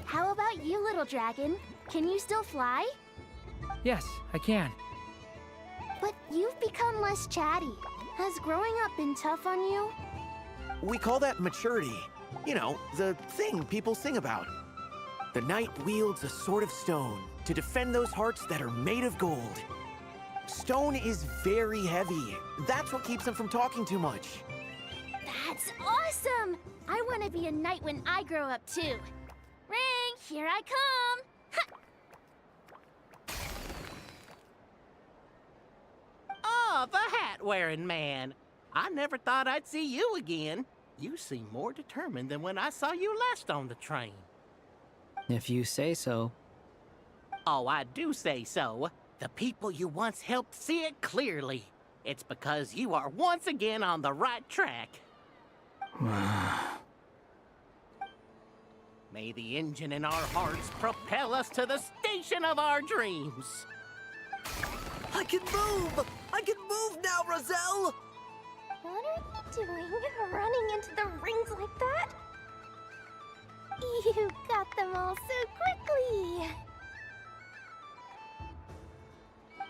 How about you, little dragon? Can you still fly? Yes, I can. But you've become less chatty. Has growing up been tough on you? We call that maturity. You know, the thing people sing about. The knight wields a sword of stone to defend those hearts that are made of gold. Stone is very heavy. That's what keeps him from talking too much. That's awesome! I want to be a knight when I grow up too. Ring, here I come! Oh, the hat-wearing man. I never thought I'd see you again. You seem more determined than when I saw you last on the train. If you say so. Oh, I do say so. The people you once helped see it clearly. It's because you are once again on the right track. May the engine in our hearts propel us to the station of our dreams. I can move! I can move now, Roselle! What are you doing, running into the rings like that? You got them all so quickly!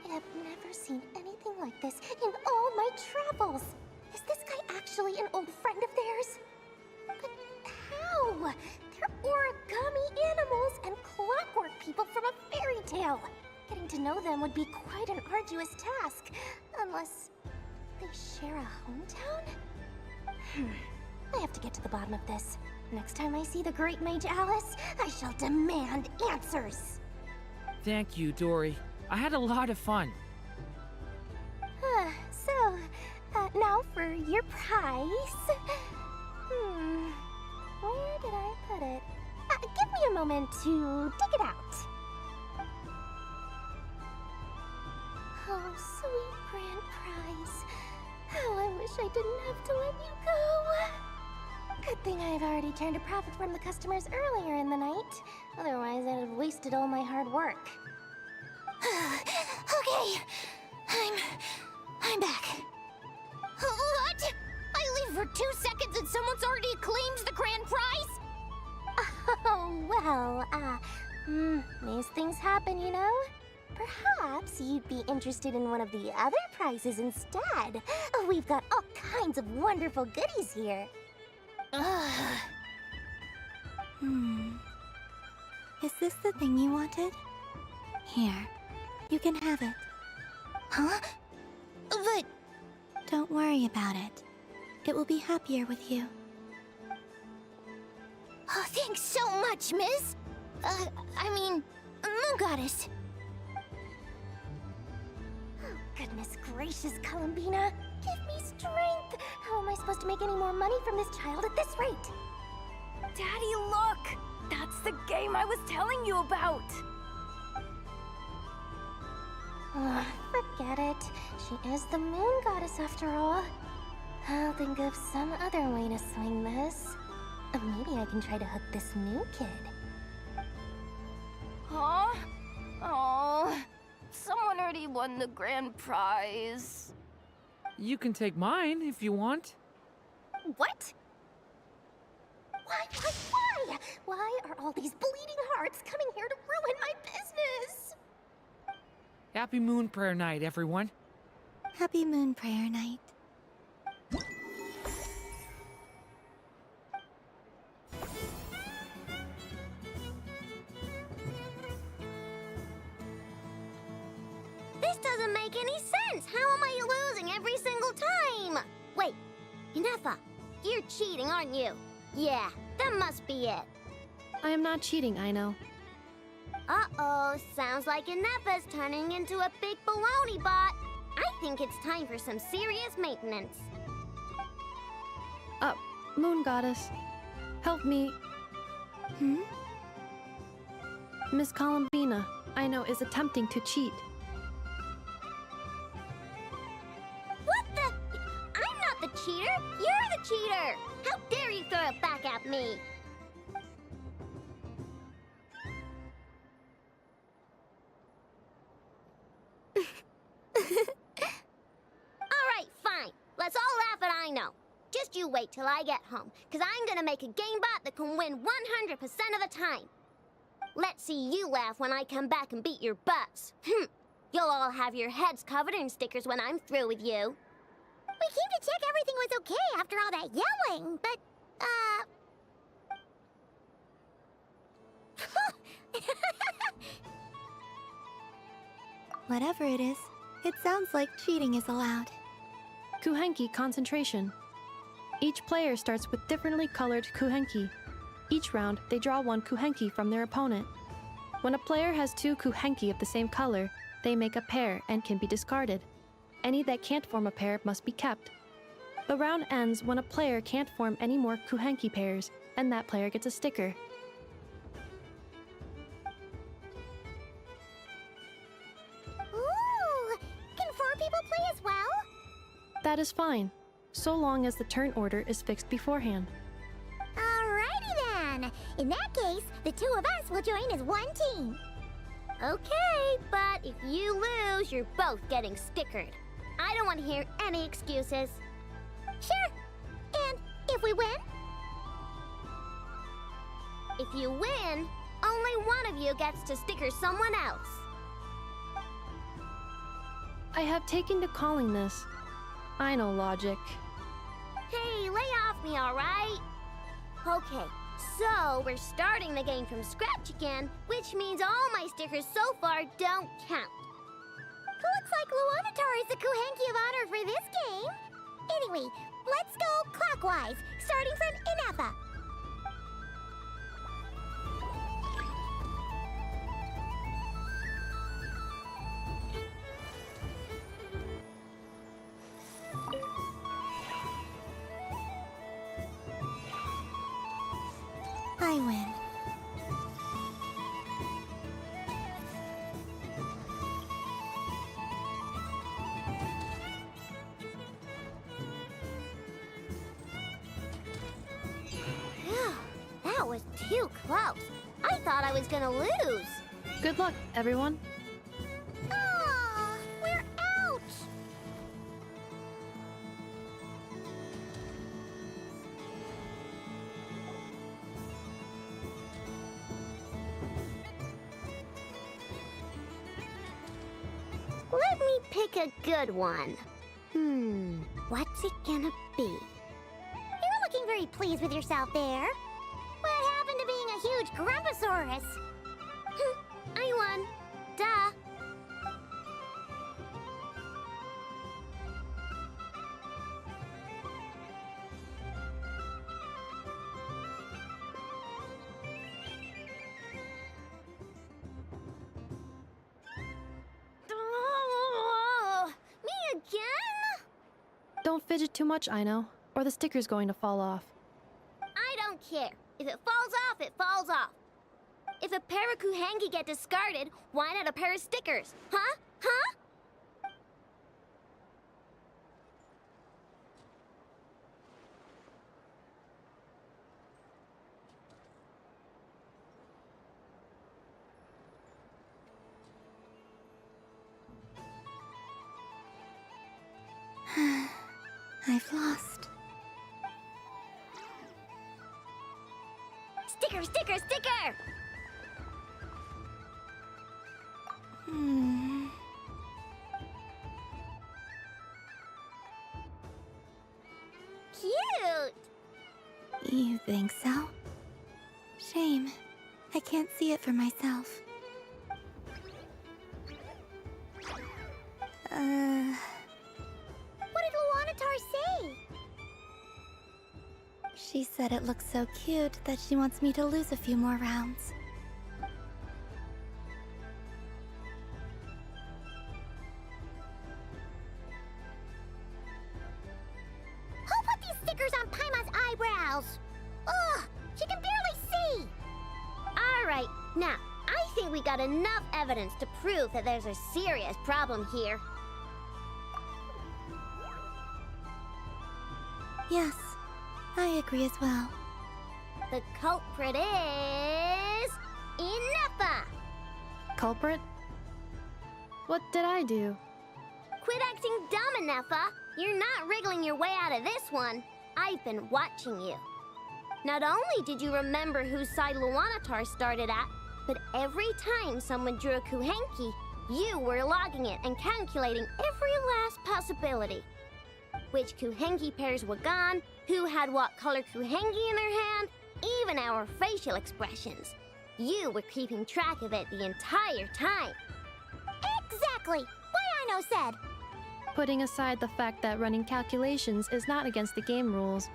I've never seen anything like this in all my travels. Is this guy actually an old friend of theirs? But how? They're origami animals and clockwork people from a fairy tale. Getting to know them would be quite an arduous task, unless they share a hometown? I have to get to the bottom of this. Next time I see the great mage Alice, I shall demand answers. Thank you, Dory. I had a lot of fun. Now for your prize. Where did I put it? Give me a moment to dig it out. Oh, sweet grand prize. How I wish I didn't have to let you go. Good thing I've already turned a profit from the customers earlier in the night. Otherwise, I'd have wasted all my hard work. Okay, I'm back. What? I leave for 2 seconds and someone's already claimed the grand prize? Oh, well, these things happen, you know? Perhaps you'd be interested in one of the other prizes instead. We've got all kinds of wonderful goodies here. Is this the thing you wanted? Here, you can have it. Huh? But... Don't worry about it. It will be happier with you. Oh, thanks so much, Miss. Moon Goddess. Oh, goodness gracious, Columbina. Give me strength. How am I supposed to make any more money from this child at this rate? Daddy, look! That's the game I was telling you about! Forget it. She is the Moon Goddess after all. I'll think of some other way to swing this. Maybe I can try to hook this new kid. Huh? Oh, someone already won the grand prize. You can take mine if you want. What? Why? Why are all these bleeding hearts coming here to ruin my business? Happy Moon Prayer Night, everyone. Happy Moon Prayer Night. This doesn't make any sense. How am I losing every single time? Wait, Inefa, you're cheating, aren't you? Yeah, that must be it. I am not cheating, I know. Uh-oh, sounds like Inefa's turning into a big baloney bot. I think it's time for some serious maintenance. Moon Goddess, help me. Miss Columbina, I know, is attempting to cheat. What the? I'm not the cheater. cheater! How dare you throw it back at me? Alright, fine. Let's all laugh at I know. Just you wait till I get home, because I'm gonna make a game bot that can win 100% of the time. Let's see you laugh when I come back and beat your butts. You'll all have your heads covered in stickers when I'm through with you. We came to check everything was okay after all that yelling, but, Whatever it is, it sounds like cheating is allowed. Kuhenki concentration. Each player starts with differently colored kuhenki. Each round, they draw one kuhenki from their opponent. When a player has two kuhenki of the same color, they make a pair and can be discarded. Any that can't form a pair must be kept. The round ends when a player can't form any more kuhenki pairs, and that player gets a sticker. Ooh! Can 4 people play as well? That is fine, so long as the turn order is fixed beforehand. Alrighty then! In that case, the 2 of us will join as one team. Okay, but if you lose, you're both getting stickered. I don't want to hear any excuses. Sure. And if we win? If you win, only one of you gets to sticker someone else. I have taken to calling this. I know logic. Hey, lay off me, alright? Okay, so we're starting the game from scratch again, which means all my stickers so far don't count. Looks like Luanatar is the Kuhenki of honor for this game. Anyway, let's go clockwise, starting from Inafa. I win. That was too close. I thought I was gonna lose. Good luck, everyone. Aw, we're out! Let me pick a good one. What's it gonna be? You're looking very pleased with yourself there. What happened to being a huge Grumposaurus? I won. Duh. Oh, me again? Don't fidget too much, I know, or the sticker's going to fall off. I don't care. If it falls off, it falls off. If a pair of Kuhenki get discarded, why not a pair of stickers? Huh? Huh? I've lost. Sticker, sticker, sticker! Cute! You think so? Shame. I can't see it for myself. What did Luanatar say? She said it looks so cute that she wants me to lose a few more rounds. Who put these stickers on Paima's eyebrows? Ugh, she can barely see! Alright, now, I think we got enough evidence to prove that there's a serious problem here. Yes, I agree as well. The culprit is... Ineffa! Culprit? What did I do? Quit acting dumb, Ineffa! You're not wriggling your way out of this one. I've been watching you. Not only did you remember whose side Luanatar started at, but every time someone drew a Kuhenki, you were logging it and calculating every last possibility. Which Kuhenki pairs were gone, who had what color Kuhenki in their hand, even our facial expressions. You were keeping track of it the entire time. Exactly! Why I no said? Putting aside the fact that running calculations is not against the game rules,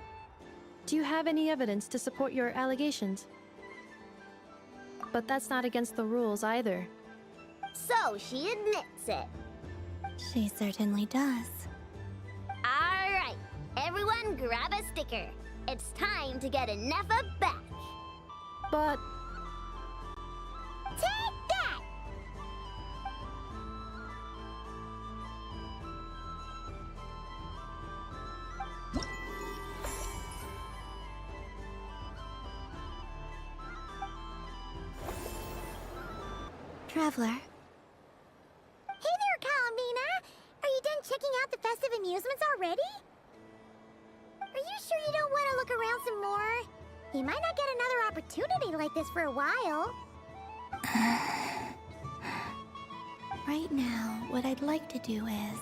do you have any evidence to support your allegations? But that's not against the rules either. So she admits it. She certainly does. Alright, everyone grab a sticker. It's time to get Ineffa back. But... Take that! Traveler. Hey there, Kalamina! Are you done checking out the festive amusements already? Are you sure you don't want to look around some more? You might not get another opportunity like this for a while. Right now, what I'd like to do is...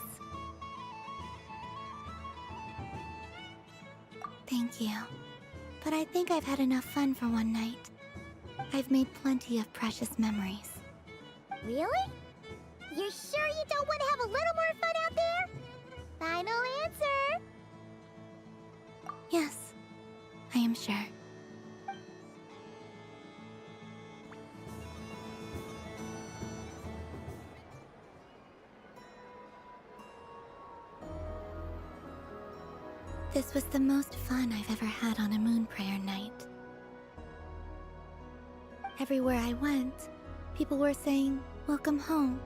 Thank you. But I think I've had enough fun for one night. I've made plenty of precious memories. Really? You sure you don't want to have a little more fun out there? Final answer? Yes, I am sure. This was the most fun I've ever had on a moon prayer night. Everywhere I went, people were saying, "Welcome home,"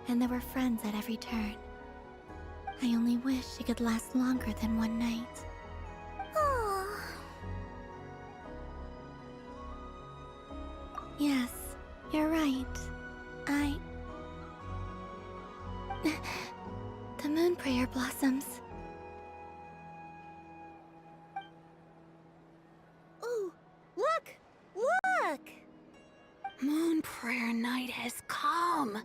and there were friends at every turn. I only wish it could last longer than one night. Oh. Yes, you're right. The moon prayer blossoms. Ooh, look! Look! Moon prayer night has come.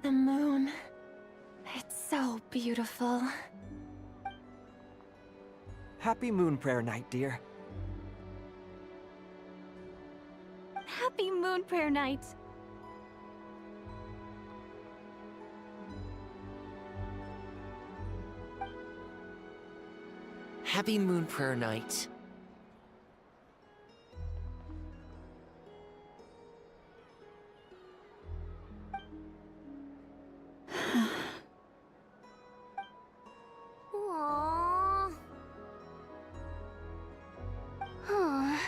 The moon. It's so beautiful. Happy moon prayer night, dear. Happy moon prayer night. Happy moon prayer night. Aww. Huh.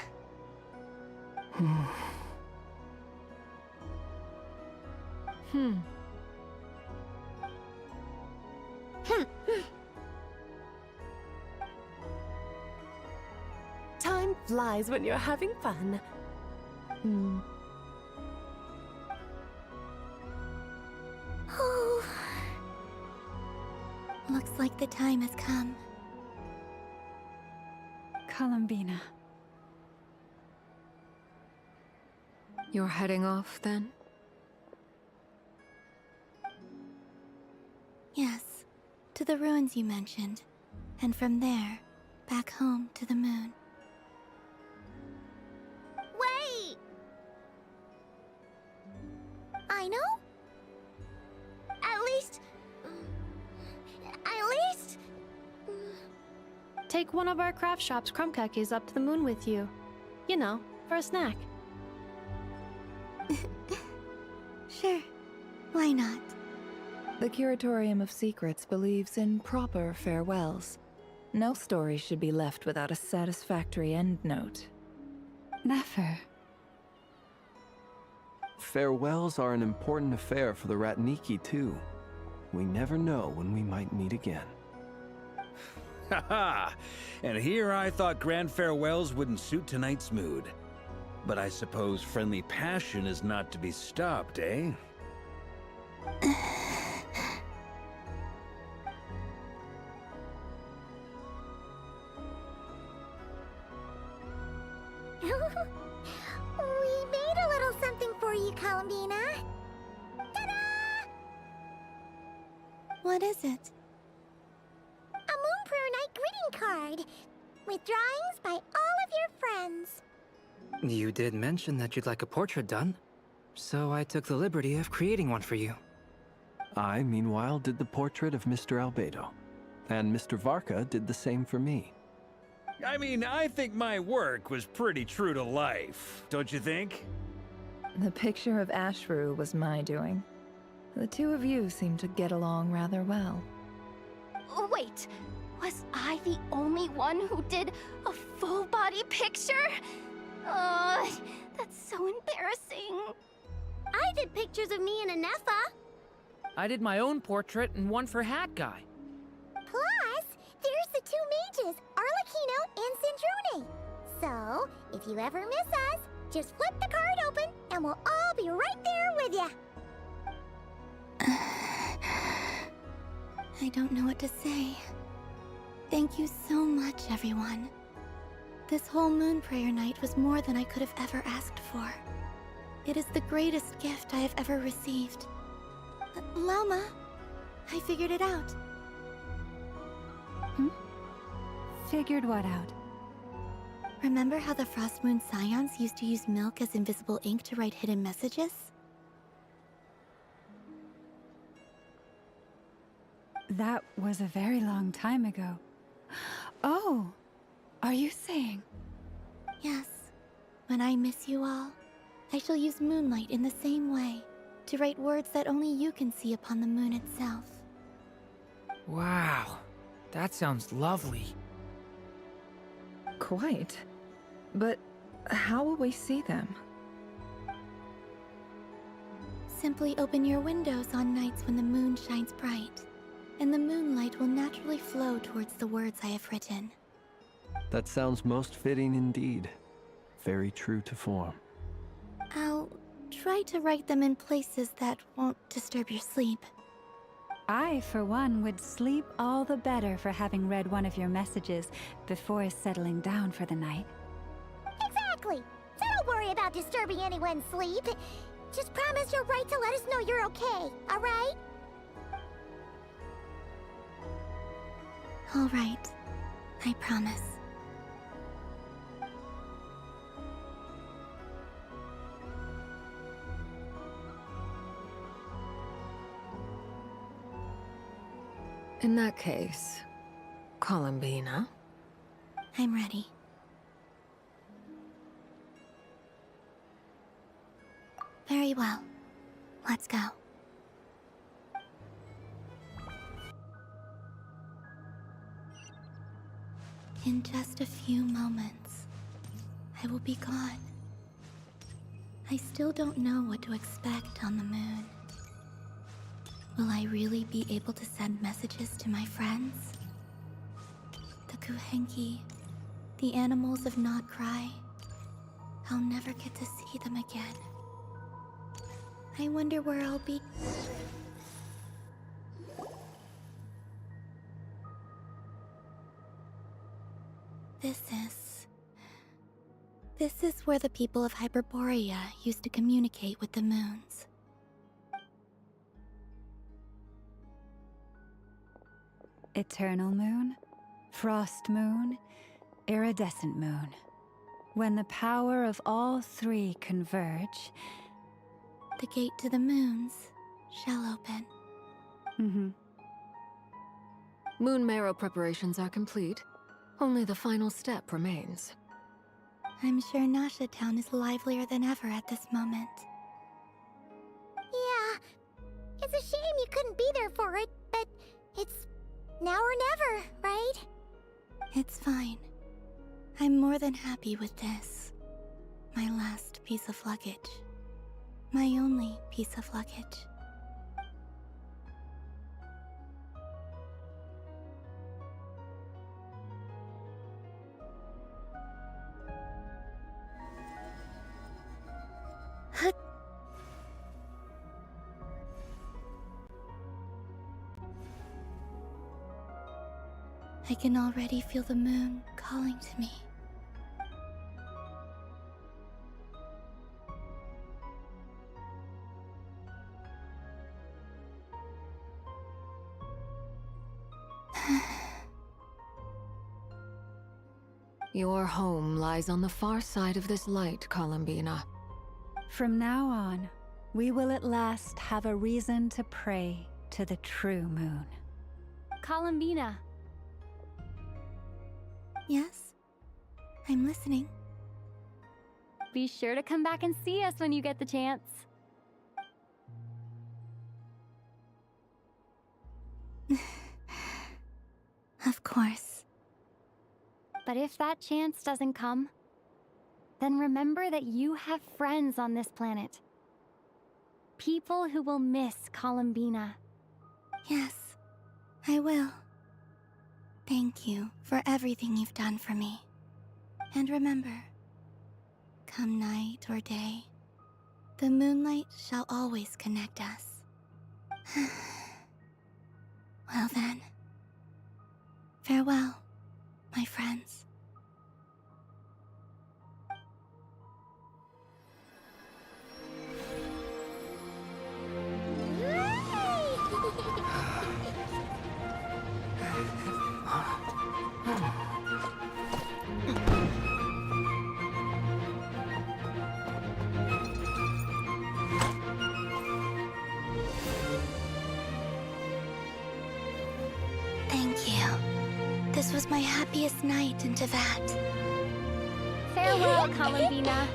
Time flies when you're having fun. Oh. Looks like the time has come. Columbina. You're heading off, then? Yes, to the ruins you mentioned. And from there, back home to the moon. Wait! I know? At least... Take one of our craft shop's crumb cookies up to the moon with you. You know, for a snack. Sure. Why not? The Curatorium of Secrets believes in proper farewells. No story should be left without a satisfactory endnote. Never. farewells are an important affair for the Ratniki, too. We never know when we might meet again. Haha! And here I thought grand farewells wouldn't suit tonight's mood. But I suppose friendly passion is not to be stopped, eh? We made a little something for you, Columbina. Ta-da! What is it? A Moon Prayer Night greeting card with drawings by all of your friends. You did mention that you'd like a portrait done, so I took the liberty of creating one for you. I, meanwhile, did the portrait of Mr. Albedo, and Mr. Varka did the same for me. I mean, I think my work was pretty true to life, don't you think? The picture of Ashru was my doing. The two of you seem to get along rather well. Wait, was I the only one who did a full-body picture? That's so embarrassing. I did pictures of me and Anefa. I did my own portrait and one for Hat Guy. Plus, there's the two mages, Arlecchino and Sandrone. So, if you ever miss us, just flip the card open and we'll all be right there with you. I don't know what to say. Thank you so much, everyone. This whole Moon Prayer Night was more than I could have ever asked for. It is the greatest gift I have ever received. Lauma, I figured it out. Figured what out? Remember how the Frost Moon Scions used to use milk as invisible ink to write hidden messages? That was a very long time ago. Oh, are you saying? Yes. When I miss you all, I shall use moonlight in the same way, to write words that only you can see upon the moon itself. Wow, that sounds lovely. Quite. But how will we see them? Simply open your windows on nights when the moon shines bright, and the moonlight will naturally flow towards the words I have written. That sounds most fitting indeed. Very true to form. I'll try to write them in places that won't disturb your sleep. I, for one, would sleep all the better for having read one of your messages before settling down for the night. Exactly. So don't worry about disturbing anyone's sleep. Just promise you'll write to let us know you're okay, all right? All right. I promise. In that case, Columbina? I'm ready. Very well. Let's go. In just a few moments, I will be gone. I still don't know what to expect on the moon. Will I really be able to send messages to my friends? The Kuhenki, the animals of Nod-Krai. I'll never get to see them again. I wonder where I'll be. This is where the people of Hyperborea used to communicate with the moons. Eternal moon, frost moon, iridescent moon. When the power of all three converge, the gate to the moons shall open. Moon marrow preparations are complete. Only the final step remains. I'm sure Nasha Town is livelier than ever at this moment. Yeah, it's a shame you couldn't be there for it, but it's now or never, right? It's fine. I'm more than happy with this. My last piece of luggage. My only piece of luggage. I can already feel the moon calling to me. Your home lies on the far side of this light, Columbina. From now on, we will at last have a reason to pray to the true moon. Columbina. Yes? I'm listening. Be sure to come back and see us when you get the chance. Of course. But if that chance doesn't come, then remember that you have friends on this planet. People who will miss Columbina. Yes, I will. Thank you for everything you've done for me. And remember, come night or day, the moonlight shall always connect us. Well then, farewell, my friends. Thank you. This was my happiest night in Tevat. Farewell, Columbina.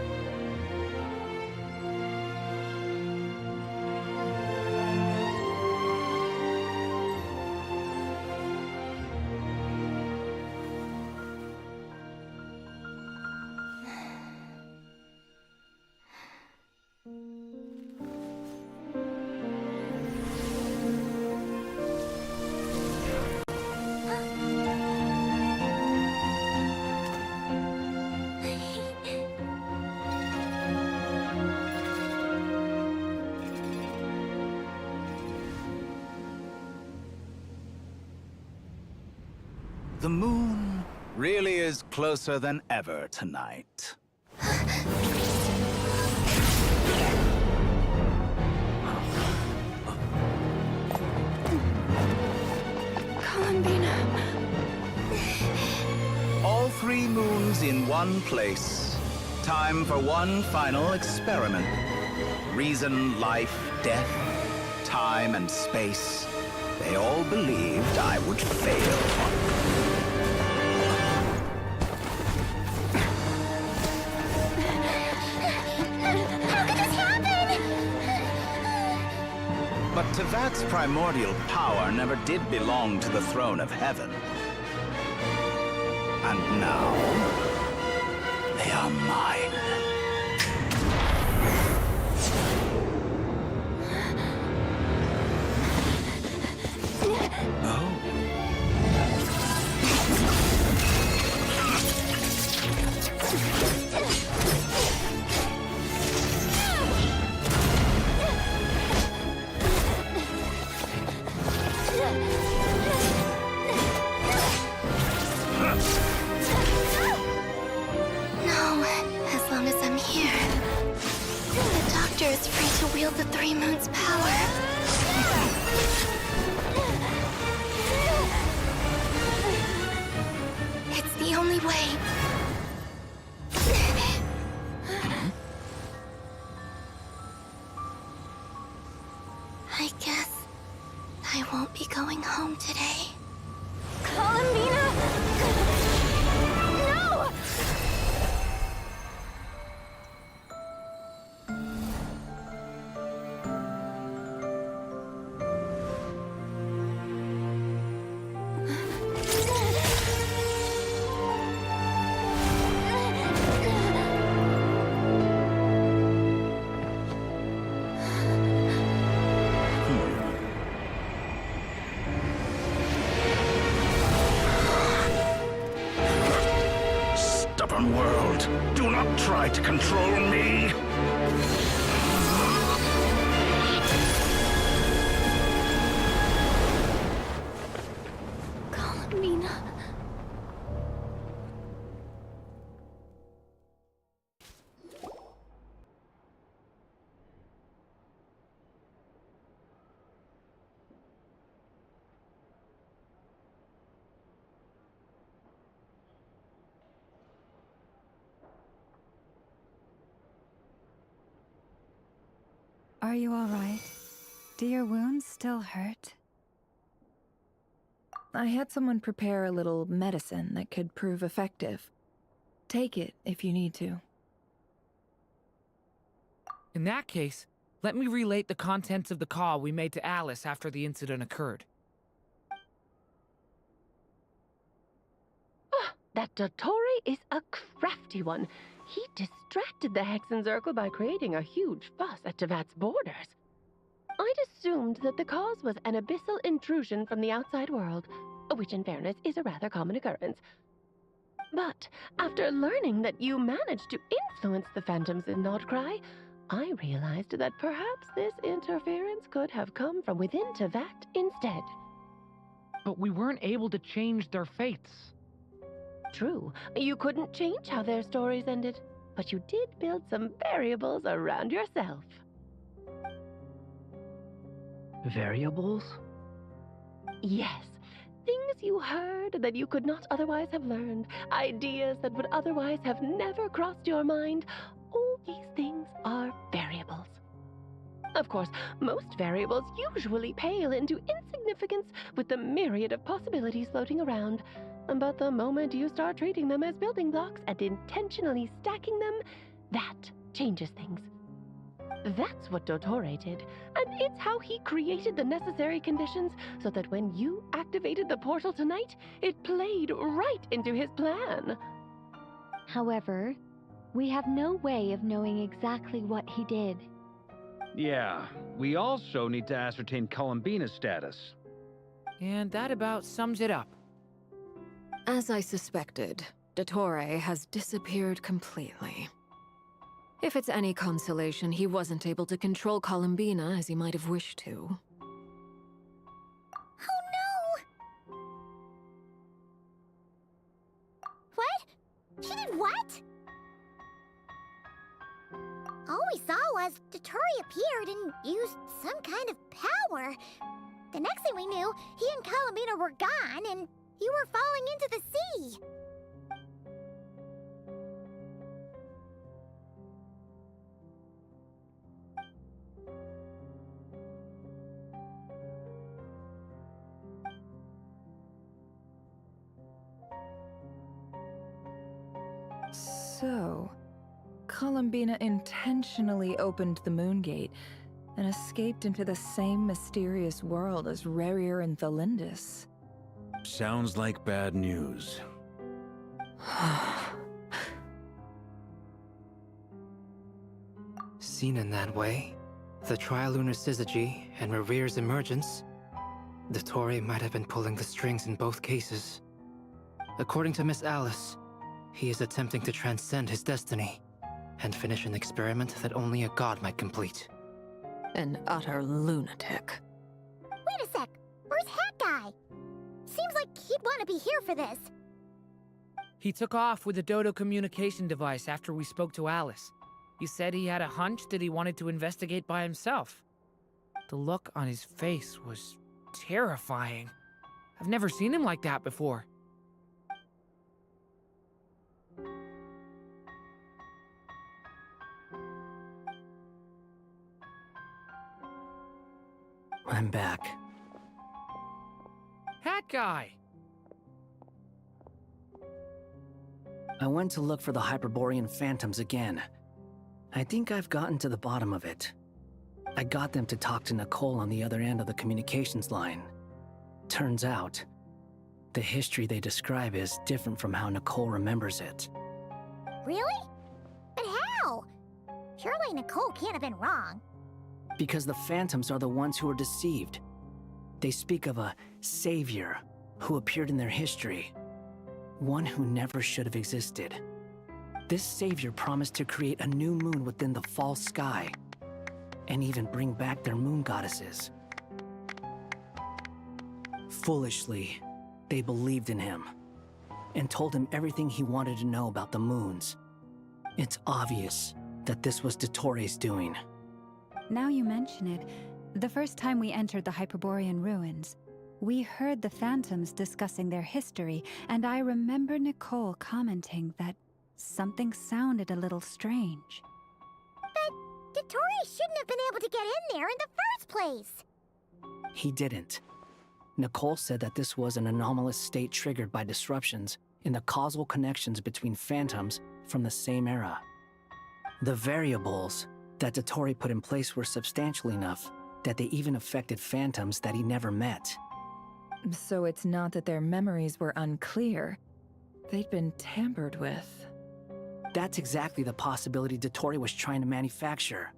The moon really is closer than ever tonight. Columbina. All 3 moons in one place. Time for one final experiment. Reason, life, death, time and space. They all believed I would fail. But Tevat's primordial power never did belong to the throne of heaven. And now, they are mine. Oh. Is free to wield the 3 moons' power. It's the only way. I guess I won't be going home today. Columbina! No! one world. Do not try to control me. Columbina. Are you all right? Do your wounds still hurt? I had someone prepare a little medicine that could prove effective. Take it if you need to. In that case, let me relate the contents of the call we made to Alice after the incident occurred. That Dottore is a crafty one. He distracted the Hexenzirkel by creating a huge fuss at Tevat's borders. I'd assumed that the cause was an abyssal intrusion from the outside world, which in fairness is a rather common occurrence. But after learning that you managed to influence the phantoms in Nod-Krai, I realized that perhaps this interference could have come from within Tevat instead. But we weren't able to change their fates. True, you couldn't change how their stories ended, but you did build some variables around yourself. Variables? Yes, things you heard that you could not otherwise have learned, ideas that would otherwise have never crossed your mind. All these things are variables. Of course, most variables usually pale into insignificance with the myriad of possibilities floating around. But the moment you start treating them as building blocks and intentionally stacking them, that changes things. That's what Dottore did, and it's how he created the necessary conditions so that when you activated the portal tonight, it played right into his plan. However, we have no way of knowing exactly what he did. Yeah, we also need to ascertain Columbina's status. And that about sums it up. As I suspected, Dottore has disappeared completely. If it's any consolation, he wasn't able to control Columbina as he might have wished to. Oh no! What? She did what? All we saw was Dottore appeared and used some kind of power. The next thing we knew, he and Columbina were gone and you were falling into the sea. So, Columbina intentionally opened the Moon Gate and escaped into the same mysterious world as Rerir and Thalindis. Sounds like bad news. Seen in that way, the Trilunar Syzygy and Revir's emergence, Dottore might have been pulling the strings in both cases. According to Miss Alice, he is attempting to transcend his destiny and finish an experiment that only a god might complete. An utter lunatic. Wait a sec, where's Hat Guy? Seems like he'd want to be here for this. He took off with the Dodo communication device after we spoke to Alice. He said he had a hunch that he wanted to investigate by himself. The look on his face was terrifying. I've never seen him like that before. I'm back. Hat Guy! I went to look for the Hyperborean phantoms again. I think I've gotten to the bottom of it. I got them to talk to Nicole on the other end of the communications line. Turns out, the history they describe is different from how Nicole remembers it. Really? But how? Surely Nicole can't have been wrong. Because the phantoms are the ones who were deceived. They speak of a savior who appeared in their history. One who never should have existed. This savior promised to create a new moon within the false sky, and even bring back their moon goddesses. Foolishly, they believed in him, and told him everything he wanted to know about the moons. It's obvious that this was Dottoro's doing. Now you mention it, the first time we entered the Hyperborean ruins, we heard the phantoms discussing their history, and I remember Nicole commenting that something sounded a little strange. But Dottori shouldn't have been able to get in there in the first place! He didn't. Nicole said that this was an anomalous state triggered by disruptions in the causal connections between phantoms from the same era. The variables that Dottori put in place were substantial enough that they even affected phantoms that he never met. So it's not that their memories were unclear. They'd been tampered with. That's exactly the possibility Dottori was trying to manufacture.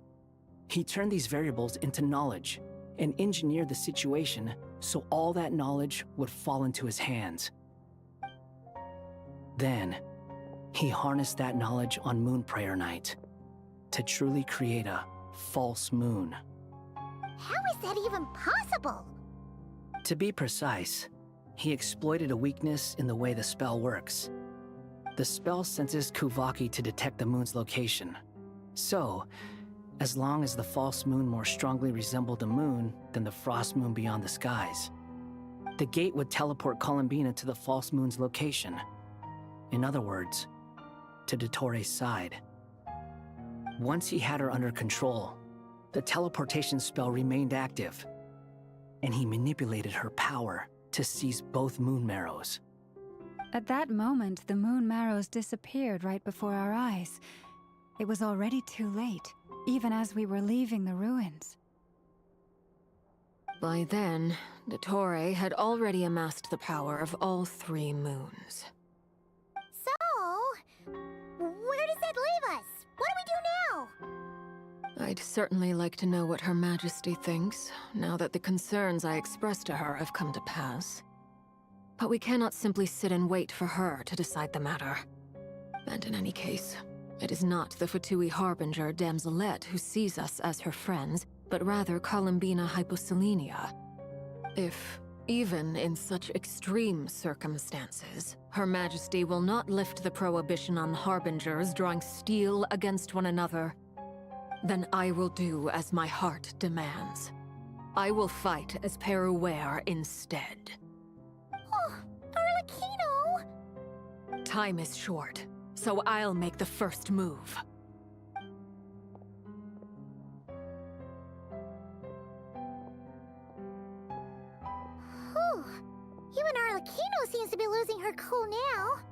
He turned these variables into knowledge and engineered the situation so all that knowledge would fall into his hands. Then, he harnessed that knowledge on Moon Prayer Night to truly create a false moon. How is that even possible? To be precise, he exploited a weakness in the way the spell works. The spell senses Kuvaki to detect the moon's location. So, as long as the false moon more strongly resembled the moon than the frost moon beyond the skies, the gate would teleport Columbina to the false moon's location. In other words, to Dottoro's side. Once he had her under control, the teleportation spell remained active, and he manipulated her power to seize both moon marrows. At that moment, the moon marrows disappeared right before our eyes. It was already too late, even as we were leaving the ruins. By then, Dottore had already amassed the power of all 3 moons. So, where does that leave us? What do we do now? I'd certainly like to know what Her Majesty thinks, now that the concerns I expressed to her have come to pass. But we cannot simply sit and wait for her to decide the matter. And in any case, it is not the Fatui Harbinger Damselette who sees us as her friends, but rather Columbina Hyposelenia. If, even in such extreme circumstances, Her Majesty will not lift the prohibition on Harbingers drawing steel against one another, then I will do as my heart demands. I will fight as Peruware instead. Oh, Arlecchino! Time is short, so I'll make the first move. Whew. Even Arlecchino seems to be losing her cool now.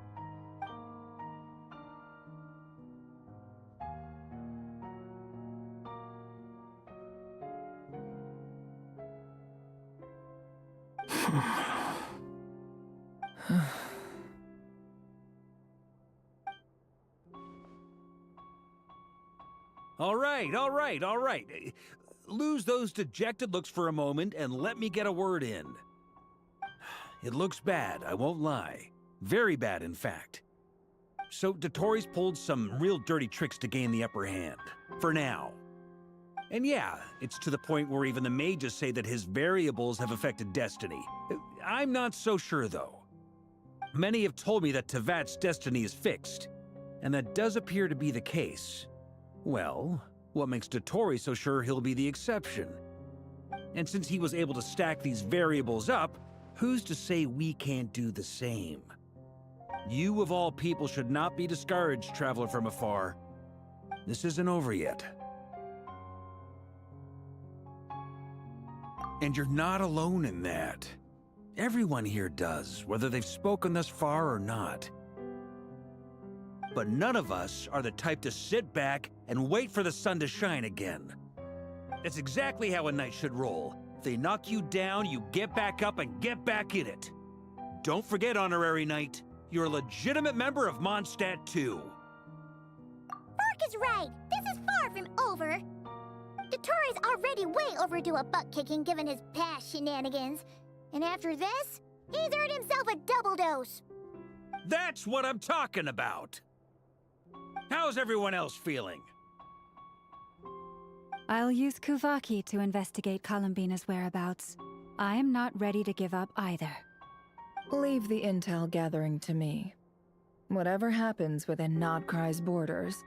All right. Lose those dejected looks for a moment and let me get a word in. It looks bad, I won't lie. Very bad, in fact. So Dottori's pulled some real dirty tricks to gain the upper hand. For now. And yeah, it's to the point where even the mages say that his variables have affected destiny. I'm not so sure, though. Many have told me that Tevat's destiny is fixed, and that does appear to be the case. Well, what makes Dottori so sure he'll be the exception? And since he was able to stack these variables up, who's to say we can't do the same? You of all people should not be discouraged, traveler from afar. This isn't over yet. And you're not alone in that. Everyone here does, whether they've spoken thus far or not. But none of us are the type to sit back and wait for the sun to shine again. That's exactly how a knight should roll. If they knock you down, you get back up and get back in it. Don't forget, Honorary Knight, you're a legitimate member of Mondstadt too. Fark is right. This is far from over. Dottori's already way overdue a butt-kicking given his past shenanigans. And after this, he's earned himself a double dose. That's what I'm talking about. How's everyone else feeling? I'll use Kuvaki to investigate Columbina's whereabouts. I am not ready to give up either. Leave the intel gathering to me. Whatever happens within Nod-Krai's borders,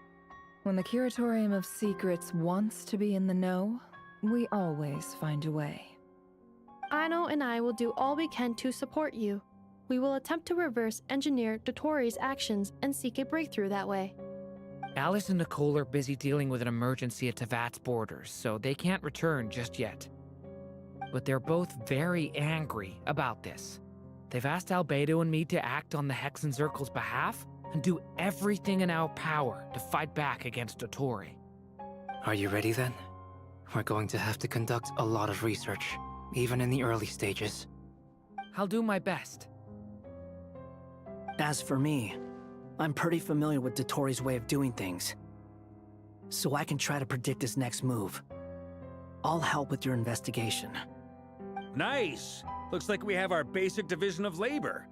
when the Curatorium of Secrets wants to be in the know, we always find a way. Aino and I will do all we can to support you. We will attempt to reverse engineer Dotori's actions and seek a breakthrough that way. Alice and Nicole are busy dealing with an emergency at Tevat's borders, so they can't return just yet. But they're both very angry about this. They've asked Albedo and me to act on the Hexen Circle's behalf and do everything in our power to fight back against Dotori. Are you ready then? We're going to have to conduct a lot of research, even in the early stages. I'll do my best. As for me, I'm pretty familiar with Dotori's way of doing things, so I can try to predict his next move. I'll help with your investigation. Nice! Looks like we have our basic division of labor.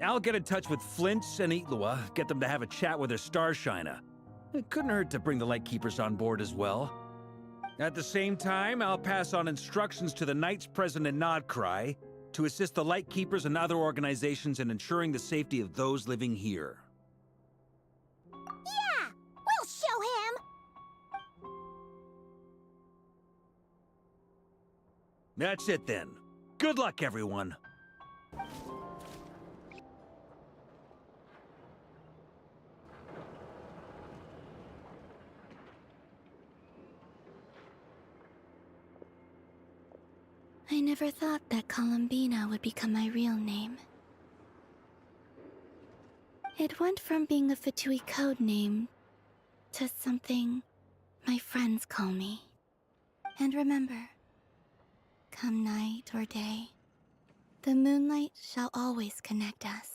I'll get in touch with Flints and Itlua, get them to have a chat with their Starshiner. It couldn't hurt to bring the Lightkeepers on board as well. At the same time, I'll pass on instructions to the Knights present in Nod-Krai to assist the Lightkeepers and other organizations in ensuring the safety of those living here. Yeah! We'll show him! That's it then. Good luck, everyone. I never thought that Columbina would become my real name. It went from being a Fatui code name to something my friends call me. And remember, come night or day, the moonlight shall always connect us.